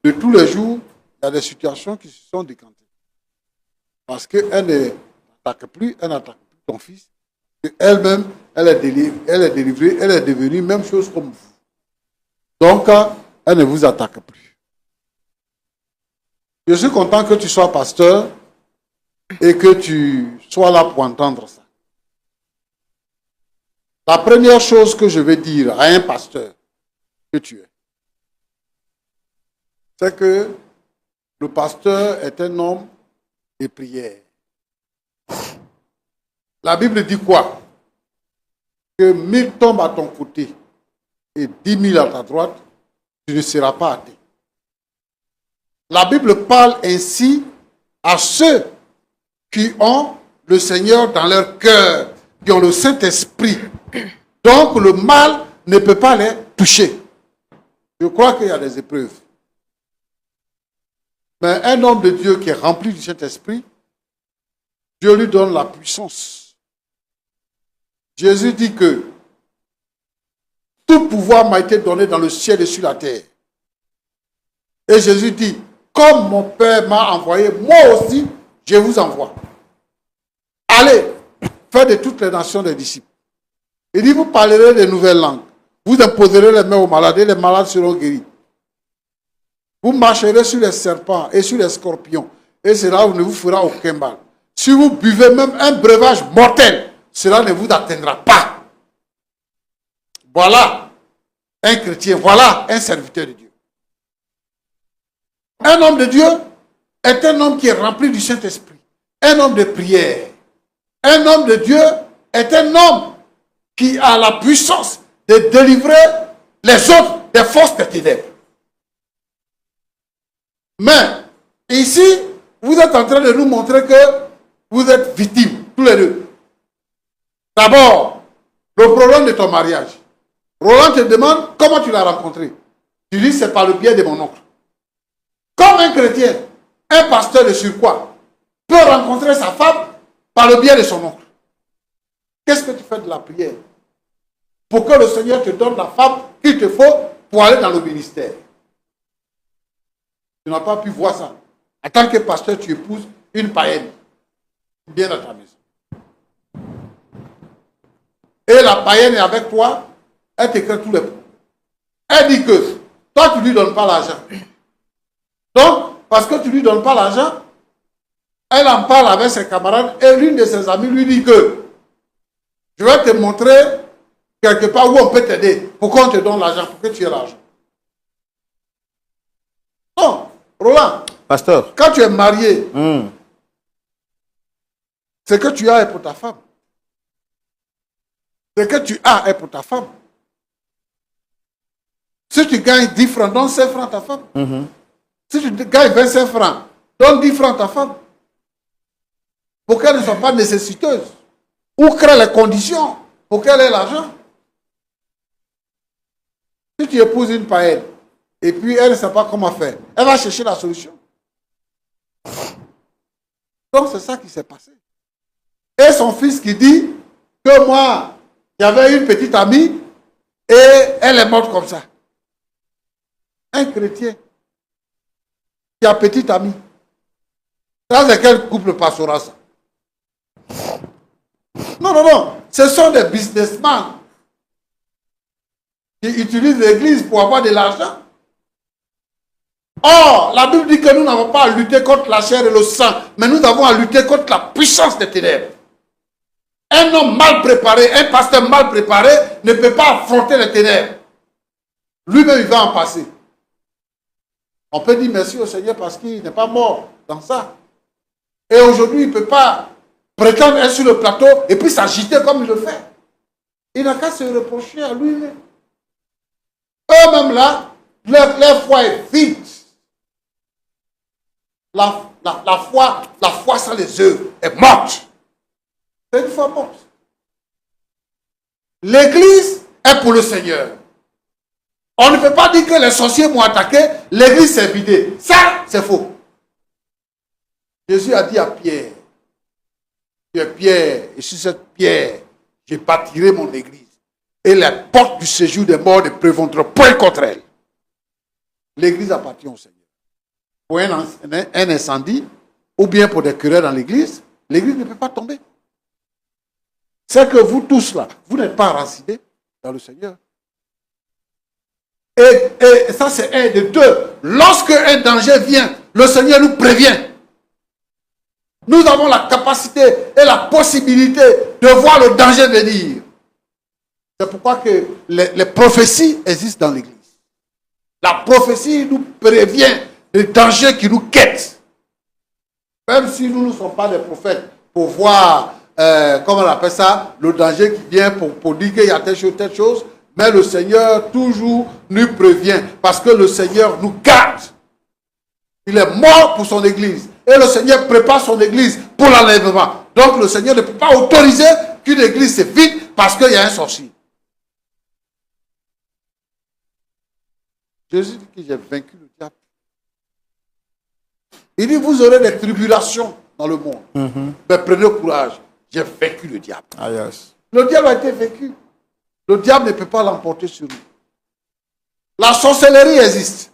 de tous les jours, il y a des situations qui se sont décantées. Parce qu'elle n'attaque plus, elle n'attaque plus ton fils. Elle-même, elle est délivrée, elle est devenue même chose comme vous. Donc, elle ne vous attaque plus. Je suis content que tu sois pasteur et que tu sois là pour entendre ça. La première chose que je vais dire à un pasteur que tu es, c'est que le pasteur est un homme de prière. La Bible dit quoi? Que 1000 tombent à ton côté et 10 000 à ta droite, tu ne seras pas atteint. La Bible parle ainsi à ceux qui ont le Seigneur dans leur cœur, qui ont le Saint-Esprit. Donc le mal ne peut pas les toucher. Je crois qu'il y a des épreuves. Mais un homme de Dieu qui est rempli du Saint-Esprit, Dieu lui donne la puissance. Jésus dit que tout pouvoir m'a été donné dans le ciel et sur la terre. Et Jésus dit, comme mon Père m'a envoyé, moi aussi, je vous envoie. Allez, faites de toutes les nations des disciples. Il dit, vous parlerez de nouvelles langues. Vous imposerez les mains aux malades et les malades seront guéris. Vous marcherez sur les serpents et sur les scorpions. Et cela ne vous fera aucun mal. Si vous buvez même un breuvage mortel, cela ne vous atteindra pas. Voilà un chrétien, voilà un serviteur de Dieu. Un homme de Dieu est un homme qui est rempli du Saint-Esprit. Un homme de prière. Un homme de Dieu est un homme qui a la puissance de délivrer les autres des forces des ténèbres. Mais ici, vous êtes en train de nous montrer que vous êtes victimes, tous les deux. D'abord, le problème de ton mariage. Roland te demande comment tu l'as rencontré. Tu dis c'est par le biais de mon oncle. Comme un chrétien, un pasteur de surcroît peut rencontrer sa femme par le biais de son oncle. Qu'est-ce que tu fais de la prière pour que le Seigneur te donne la femme qu'il te faut pour aller dans le ministère? Tu n'as pas pu voir ça. En tant que pasteur, tu épouses une païenne. Viens dans ta maison. Et la païenne est avec toi, elle t'écrit tous les points. Elle dit que Toi, tu ne lui donnes pas l'argent. Donc, parce que tu ne lui donnes pas l'argent, elle en parle avec ses camarades et l'une de ses amies lui dit que je vais te montrer quelque part où on peut t'aider pour qu'on te donne l'argent, pour que tu aies l'argent. Non, Roland, Pasteur. quand tu es marié, ce que tu as est pour ta femme. Ce que tu as est pour ta femme. Si tu gagnes 10 francs, donne 5 francs à ta femme. Si tu gagnes 25 francs, donne 10 francs à ta femme. Pour qu'elle ne soit pas nécessiteuse. Ou crée les conditions pour qu'elle ait l'argent. Si tu épouses une païenne, et puis elle ne sait pas comment faire, elle va chercher la solution. Donc c'est ça qui s'est passé. Et son fils qui dit que moi, il y avait une petite amie et elle est morte comme ça. Un chrétien qui a petite amie. Ça, c'est quel couple pastoral ça? Non, non, non. Ce sont des businessmen qui utilisent l'église pour avoir de l'argent. Or, la Bible dit que nous n'avons pas à lutter contre la chair et le sang, mais nous avons à lutter contre la puissance des ténèbres. Un homme mal préparé, un pasteur mal préparé ne peut pas affronter les ténèbres. Lui-même, il va en passer. On peut dire merci au Seigneur parce qu'il n'est pas mort dans ça. Et aujourd'hui, il ne peut pas prétendre être sur le plateau et puis s'agiter comme il le fait. Il n'a qu'à se reprocher à lui-même. Eux-mêmes là, leur foi est vide. La foi sans les œuvres est morte. C'est une foi morte. L'église est pour le Seigneur. On ne peut pas dire que les sorciers m'ont attaqué, l'église s'est vidée. Ça, c'est faux. Jésus a dit à Pierre, tu es Pierre, et sur cette pierre, je bâtirai mon église. Et les portes du séjour des morts ne prévaudront point contre elle. L'église appartient au Seigneur. Pour un incendie, ou bien pour des querelles dans l'église ne peut pas tomber. C'est que vous tous là, vous n'êtes pas enracinés dans le Seigneur. Et ça c'est un de deux. Lorsque un danger vient, le Seigneur nous prévient. Nous avons la capacité et la possibilité de voir le danger venir. C'est pourquoi que les prophéties existent dans l'église. La prophétie nous prévient des dangers qui nous quêtent. Même si nous ne sommes pas des prophètes pour voir, comment on appelle ça, le danger qui vient pour dire qu'il y a telle chose, mais le Seigneur toujours nous prévient parce que le Seigneur nous garde. Il est mort pour son église. Et le Seigneur prépare son église pour l'enlèvement. Donc le Seigneur ne peut pas autoriser qu'une église se vide parce qu'il y a un sorcier. Jésus dit que j'ai vaincu le diable. Il dit, vous aurez des tribulations dans le monde. Mais prenez courage, j'ai vaincu le diable. Ah, yes. Le diable a été vaincu. Le diable ne peut pas l'emporter sur nous. La sorcellerie existe.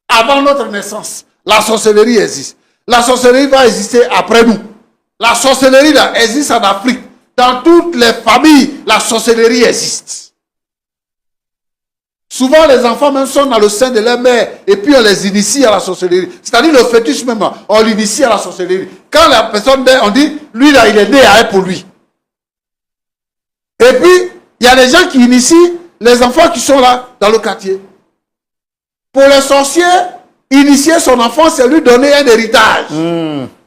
Avant notre naissance, la sorcellerie existe. La sorcellerie va exister après nous. La sorcellerie là, existe en Afrique. Dans toutes les familles, la sorcellerie existe. Souvent, les enfants même sont dans le sein de leur mère et puis on les initie à la sorcellerie. C'est-à-dire le fœtus même, on l'initie à la sorcellerie. Quand la personne naît, on dit, lui là, il est né à elle pour lui. Et puis, il y a des gens qui initient les enfants qui sont là dans le quartier. Pour les sorciers, initier son enfant, c'est lui donner un héritage.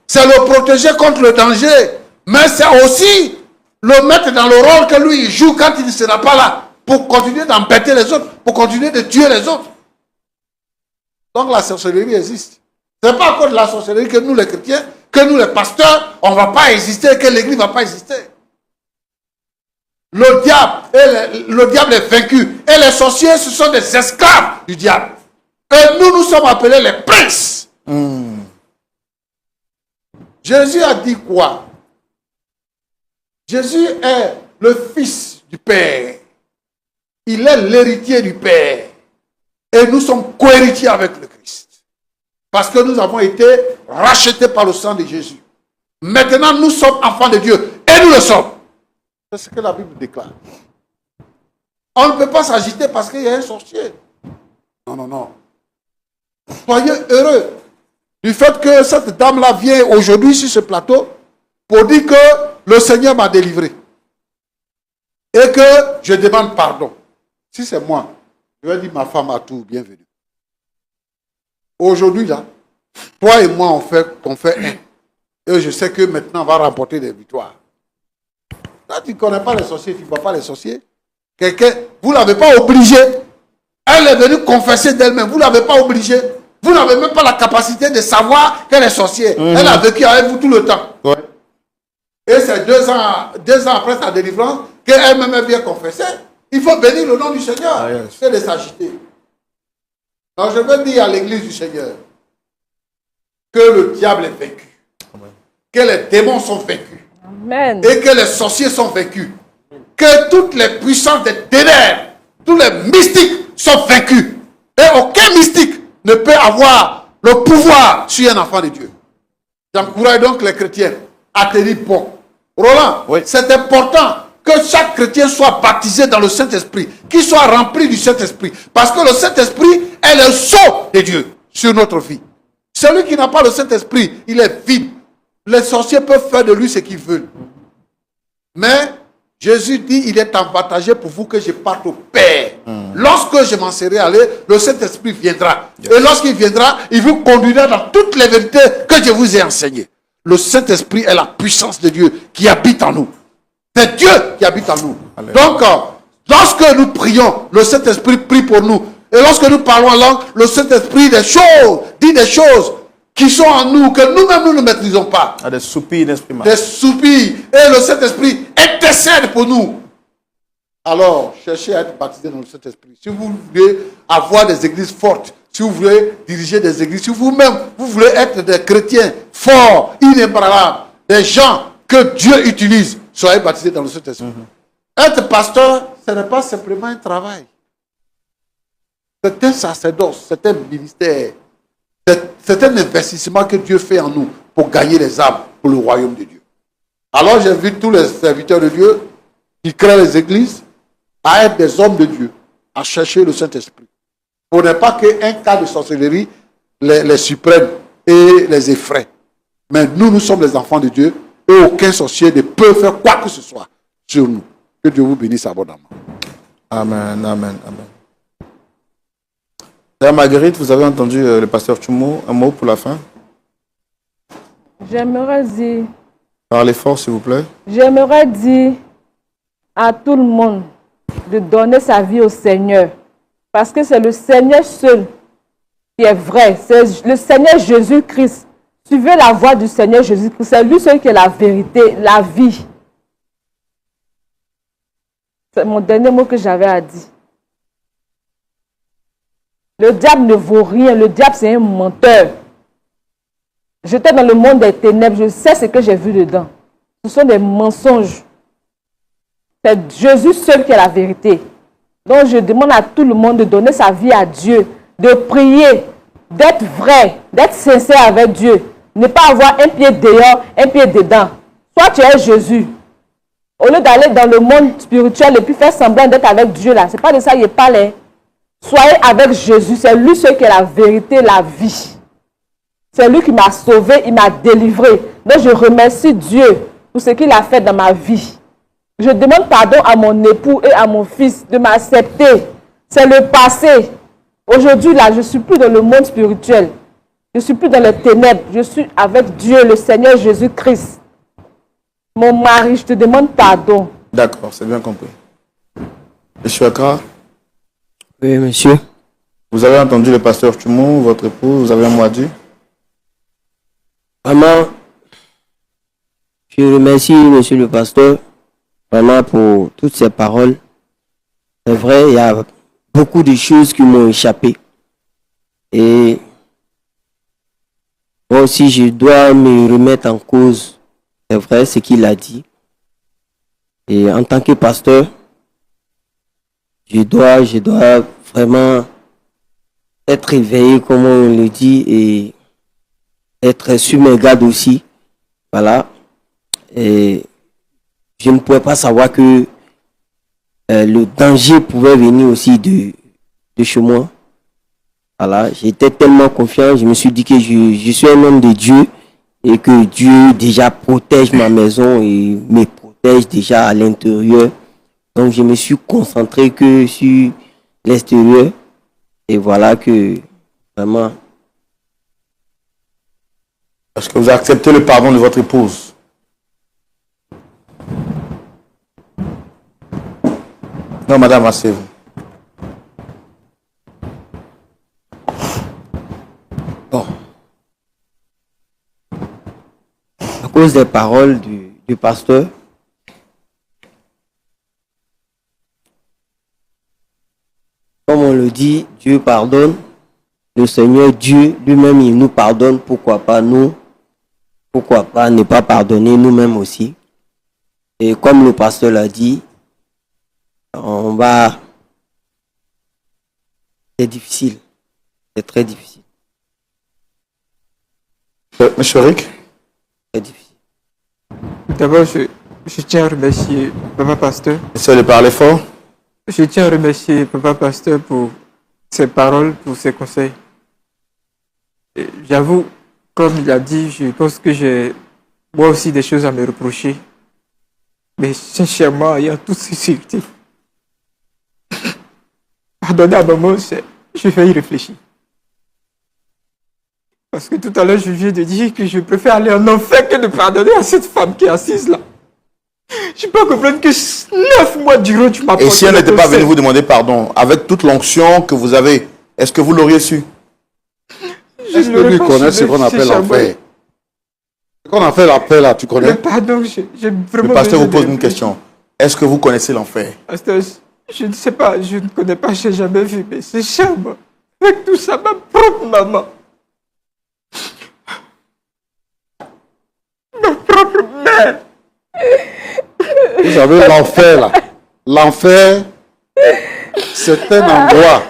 C'est le protéger contre le danger. Mais c'est aussi le mettre dans le rôle que lui il joue quand il ne sera pas là. Pour continuer d'embêter les autres. Pour continuer de tuer les autres. Donc la sorcellerie existe. Ce n'est pas à cause de la sorcellerie que nous les chrétiens, que nous les pasteurs, on ne va pas exister, que l'église ne va pas exister. Le diable est vaincu. Et les sorciers, ce sont des esclaves du diable. Et nous sommes appelés les princes. Jésus a dit quoi? Jésus est le fils du Père. Il est l'héritier du Père. Et nous sommes co-héritiers avec le Christ. Parce que nous avons été rachetés par le sang de Jésus. Maintenant, nous sommes enfants de Dieu. Et nous le sommes. C'est ce que la Bible déclare. On ne peut pas s'agiter parce qu'il y a un sorcier. Non, non, non. Soyez heureux du fait que cette dame-là vient aujourd'hui sur ce plateau pour dire que le Seigneur m'a délivré. Et que je demande pardon. Si c'est moi, je vais dire ma femme à tout, bienvenue. Aujourd'hui, là, toi et moi, on fait un. Et je sais que maintenant, on va remporter des victoires. Là, tu ne connais pas les sorciers, tu ne vois pas les sorciers. Quelqu'un, vous ne l'avez pas obligé. Elle est venue confesser d'elle-même. Vous ne l'avez pas obligé. Vous n'avez même pas la capacité de savoir qu'elle est sorcière. Elle a vécu avec vous tout le temps. Ouais. Et c'est 2 ans après sa délivrance qu'elle-même vient confesser. Il faut bénir le nom du Seigneur. Ah, yes. C'est de s'agiter. Donc je veux dire à l'église du Seigneur que le diable est vaincu. Amen. Que les démons sont vaincus. Amen. Et que les sorciers sont vaincus. Que toutes les puissances des ténèbres, tous les mystiques sont vaincus. Et aucun mystique ne peut avoir le pouvoir sur un enfant de Dieu. J'encourage donc les chrétiens à tenir bon. Roland, Oui. c'est important que chaque chrétien soit baptisé dans le Saint-Esprit, qu'il soit rempli du Saint-Esprit. Parce que le Saint-Esprit est le sceau de Dieu sur notre vie. Celui qui n'a pas le Saint-Esprit, il est vide. Les sorciers peuvent faire de lui ce qu'ils veulent. Mais Jésus dit, il est avantageux pour vous que je parte au Père. Lorsque je m'en serai allé, le Saint-Esprit viendra. Yes. Et lorsqu'il viendra, il vous conduira dans toutes les vérités que je vous ai enseignées. Le Saint-Esprit est la puissance de Dieu qui habite en nous. C'est Dieu qui habite en nous. Alléluia. Donc, lorsque nous prions, le Saint-Esprit prie pour nous. Et lorsque nous parlons en langue, le Saint-Esprit dit des choses qui sont en nous, que nous-mêmes nous ne maîtrisons pas. À des soupirs inexprimables. Des soupirs. Et le Saint-Esprit intercède pour nous. Alors, cherchez à être baptisé dans le Saint-Esprit. Si vous voulez avoir des églises fortes, si vous voulez diriger des églises, si vous-même, vous voulez être des chrétiens forts, inébranlables, des gens que Dieu utilise, soyez baptisés dans le Saint-Esprit. Être pasteur, ce n'est pas simplement un travail. C'est un sacerdoce, c'est un ministère. C'est un investissement que Dieu fait en nous pour gagner les âmes pour le royaume de Dieu. Alors j'invite tous les serviteurs de Dieu qui créent les églises à être des hommes de Dieu, à chercher le Saint-Esprit. Pour ne pas qu'un cas de sorcellerie les surprenne et les effraie. Mais nous sommes les enfants de Dieu et aucun sorcier ne peut faire quoi que ce soit sur nous. Que Dieu vous bénisse abondamment. Amen, amen, amen. Sœur Marguerite, vous avez entendu le pasteur Tchoumo, un mot pour la fin? J'aimerais dire, Parlez fort, s'il vous plaît. j'aimerais dire à tout le monde de donner sa vie au Seigneur. Parce que c'est le Seigneur seul qui est vrai. C'est le Seigneur Jésus-Christ. Suivez la voie du Seigneur Jésus-Christ. C'est lui seul qui est la vérité, la vie. C'est mon dernier mot que j'avais à dire. Le diable ne vaut rien. Le diable, c'est un menteur. J'étais dans le monde des ténèbres. Je sais ce que j'ai vu dedans. Ce sont des mensonges. C'est Jésus seul qui est la vérité. Donc, je demande à tout le monde de donner sa vie à Dieu, de prier, d'être vrai, d'être sincère avec Dieu. Ne pas avoir un pied dehors, un pied dedans. Soit tu es Jésus. Au lieu d'aller dans le monde spirituel et puis faire semblant d'être avec Dieu, là, c'est pas de ça qu'il parle. Soyez avec Jésus. C'est lui seul qui est la vérité, la vie. C'est lui qui m'a sauvé, il m'a délivré. Donc, je remercie Dieu pour ce qu'il a fait dans ma vie. Je demande pardon à mon époux et à mon fils de m'accepter. C'est le passé. Aujourd'hui, là, je ne suis plus dans le monde spirituel. Je ne suis plus dans les ténèbres. Je suis avec Dieu, le Seigneur Jésus-Christ. Mon mari, je te demande pardon. D'accord, c'est bien compris. Monsieur Akra, Oui, monsieur. vous avez entendu le pasteur Tchoumo, votre épouse, vous avez un mot à dire? Vraiment, je remercie monsieur le pasteur vraiment pour toutes ces paroles. C'est vrai, il y a beaucoup de choses qui m'ont échappé. Et moi aussi, je dois me remettre en cause. C'est vrai ce qu'il a dit. Et en tant que pasteur, je dois vraiment être éveillé, comme on le dit, et être sur mes gardes aussi. Voilà. Et je ne pouvais pas savoir que le danger pouvait venir aussi de chez moi. Voilà, j'étais tellement confiant, je me suis dit que je suis un homme de Dieu et que Dieu déjà protège ma maison et me protège déjà à l'intérieur. Donc je me suis concentré que sur l'extérieur et voilà que vraiment... Est-ce que vous avez accepté le pardon de votre épouse? Non, madame, asseyez-vous. Bon. À cause des paroles du pasteur, comme on le dit, Dieu pardonne. Le Seigneur Dieu lui-même, il nous pardonne. Pourquoi pas nous? Pourquoi pas ne pas pardonner nous-mêmes aussi? Et comme le pasteur l'a dit, on va... C'est difficile. C'est très difficile. Monsieur Rick? C'est difficile. D'abord, je tiens à remercier Papa Pasteur. Essayez de parler fort. Je tiens à remercier Papa Pasteur pour ses paroles, pour ses conseils. Et j'avoue, comme il a dit, je pense que j'ai moi aussi des choses à me reprocher. Mais sincèrement, ayant toute sincérité, pardonner à maman, je vais y réfléchir. Parce que tout à l'heure, je viens de dire que je préfère aller en enfer que de pardonner à cette femme qui est assise là. Je peux comprendre que 9 mois durant, tu m'as Et si elle n'était pas venue vous demander pardon, avec toute l'onction que vous avez, est-ce que vous l'auriez su? Est-ce que lui connaît ce qu'on appelle l'enfer? Ce qu'on appelle l'enfer là, tu connais? Mais pardon, j'ai vraiment... Le pasteur vous pose une question. Est-ce que vous connaissez l'enfer? Pasteur, je ne sais pas, je ne connais pas, je n'ai jamais vu, mais c'est cher, moi. Avec tout ça, ma propre maman. Ma propre mère. Vous savez, l'enfer là. L'enfer, c'est un endroit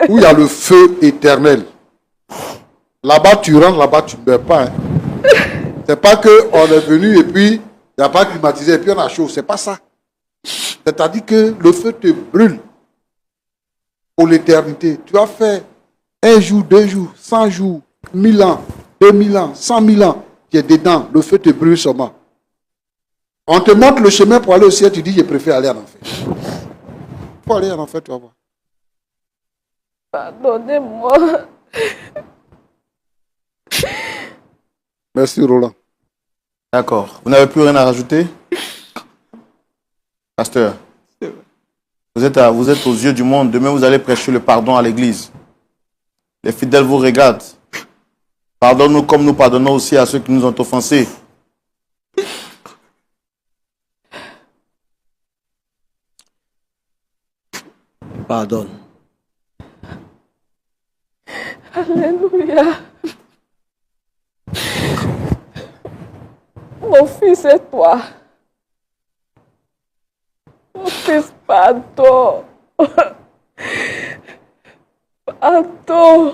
où il y a le feu éternel. Là-bas, tu rentres, là-bas, tu ne meurs pas. Hein. C'est pas qu'on est venu et puis il n'y a pas climatisé et puis on a chaud. C'est pas ça. C'est-à-dire que le feu te brûle pour l'éternité. Tu as fait 1 jour, 2 jours, 100 jours, 1000 ans, 2000 ans, 100 000 ans. Tu es dedans, le feu te brûle seulement. On te montre le chemin pour aller au ciel, tu dis je préfère aller en enfer. Il faut aller en enfer, tu vas voir. Pardonnez-moi. Merci Roland. D'accord. Vous n'avez plus rien à rajouter? Pasteur, vous êtes aux yeux du monde. Demain, vous allez prêcher le pardon à l'église. Les fidèles vous regardent. Pardonne-nous comme nous pardonnons aussi à ceux qui nous ont offensés. Pardonne. Alléluia. Mon fils et toi. Mon fils, pardon. Pardon.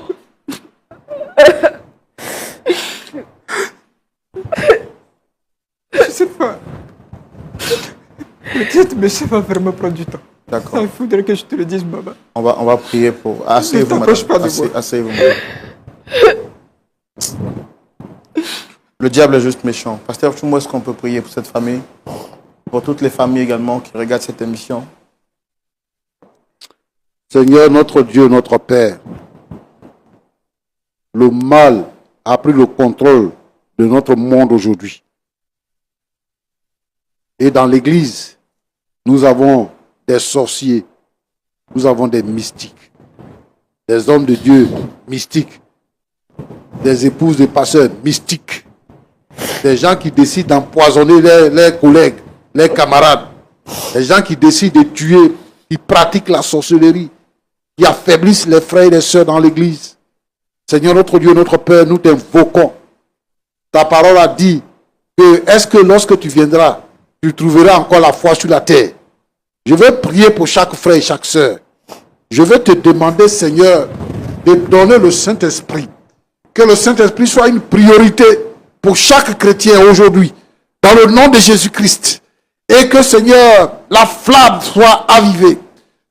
Je sais pas. Peut-être, mais ça va vraiment prendre du temps. D'accord. Il faudrait que je te le dise, maman. On va prier pour... Asseyez-vous, Ne t'approche madame. pas de moi. Asseyez-vous, madame. Le diable est juste méchant. Pasteur Chumbo, est-ce qu'on peut prier pour cette famille? Pour toutes les familles également qui regardent cette émission? Seigneur, notre Dieu, notre Père, le mal a pris le contrôle de notre monde aujourd'hui. Et dans l'église, nous avons des sorciers, nous avons des mystiques, des hommes de Dieu mystiques, des épouses de pasteurs mystiques, des gens qui décident d'empoisonner leurs collègues, leurs camarades, des gens qui décident de tuer, qui pratiquent la sorcellerie, qui affaiblissent les frères et les sœurs dans l'église. Seigneur notre Dieu, notre Père, nous t'invoquons. Ta parole a dit que est-ce que lorsque tu viendras, tu trouveras encore la foi sur la terre? Je veux prier pour chaque frère et chaque sœur. Je veux te demander, Seigneur, de donner le Saint-Esprit. Que le Saint-Esprit soit une priorité pour chaque chrétien aujourd'hui, dans le nom de Jésus-Christ. Et que, Seigneur, la flamme soit avivée.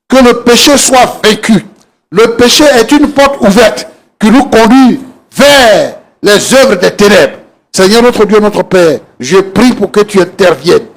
Que le péché soit vaincu. Le péché est une porte ouverte qui nous conduit vers les œuvres des ténèbres. Seigneur notre Dieu, notre Père, je prie pour que tu interviennes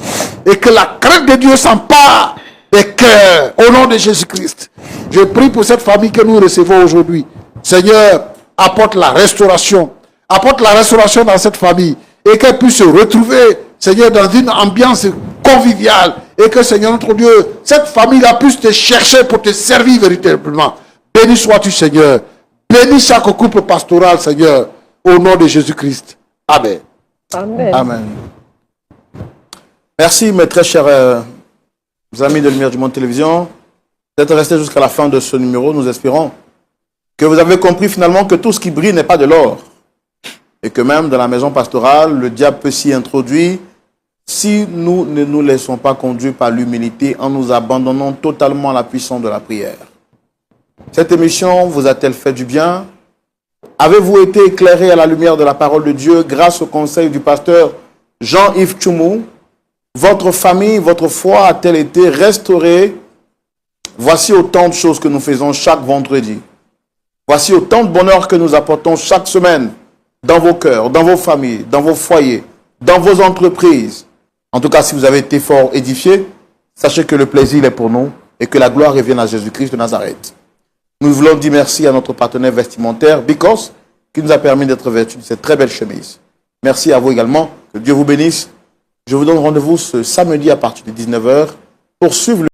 et que la crainte de Dieu s'empare des cœurs au nom de Jésus-Christ. Je prie pour cette famille que nous recevons aujourd'hui. Seigneur, apporte la restauration. Apporte la restauration dans cette famille et qu'elle puisse se retrouver, Seigneur, dans une ambiance conviviale et que, Seigneur notre Dieu, cette famille-là puisse te chercher pour te servir véritablement. Béni sois-tu, Seigneur. Bénis chaque couple pastoral, Seigneur, au nom de Jésus-Christ. Amen. Amen. Amen. Merci, mes très chers amis de Lumière du Monde Télévision, d'être restés jusqu'à la fin de ce numéro. Nous espérons que vous avez compris finalement que tout ce qui brille n'est pas de l'or. Et que même dans la maison pastorale, le diable peut s'y introduire si nous ne nous laissons pas conduire par l'humilité en nous abandonnant totalement à la puissance de la prière. Cette émission vous a-t-elle fait du bien? Avez-vous été éclairé à la lumière de la parole de Dieu grâce au conseil du pasteur Jean-Yves Tchoumou? Votre famille, votre foi a-t-elle été restaurée? Voici autant de choses que nous faisons chaque vendredi. Voici autant de bonheur que nous apportons chaque semaine dans vos cœurs, dans vos familles, dans vos foyers, dans vos entreprises. En tout cas, si vous avez été fort édifiés, sachez que le plaisir est pour nous et que la gloire revienne à Jésus-Christ de Nazareth. Nous voulons dire merci à notre partenaire vestimentaire, Bicos, qui nous a permis d'être vêtus de cette très belle chemise. Merci à vous également. Que Dieu vous bénisse. Je vous donne rendez-vous ce samedi à partir de 19h pour suivre le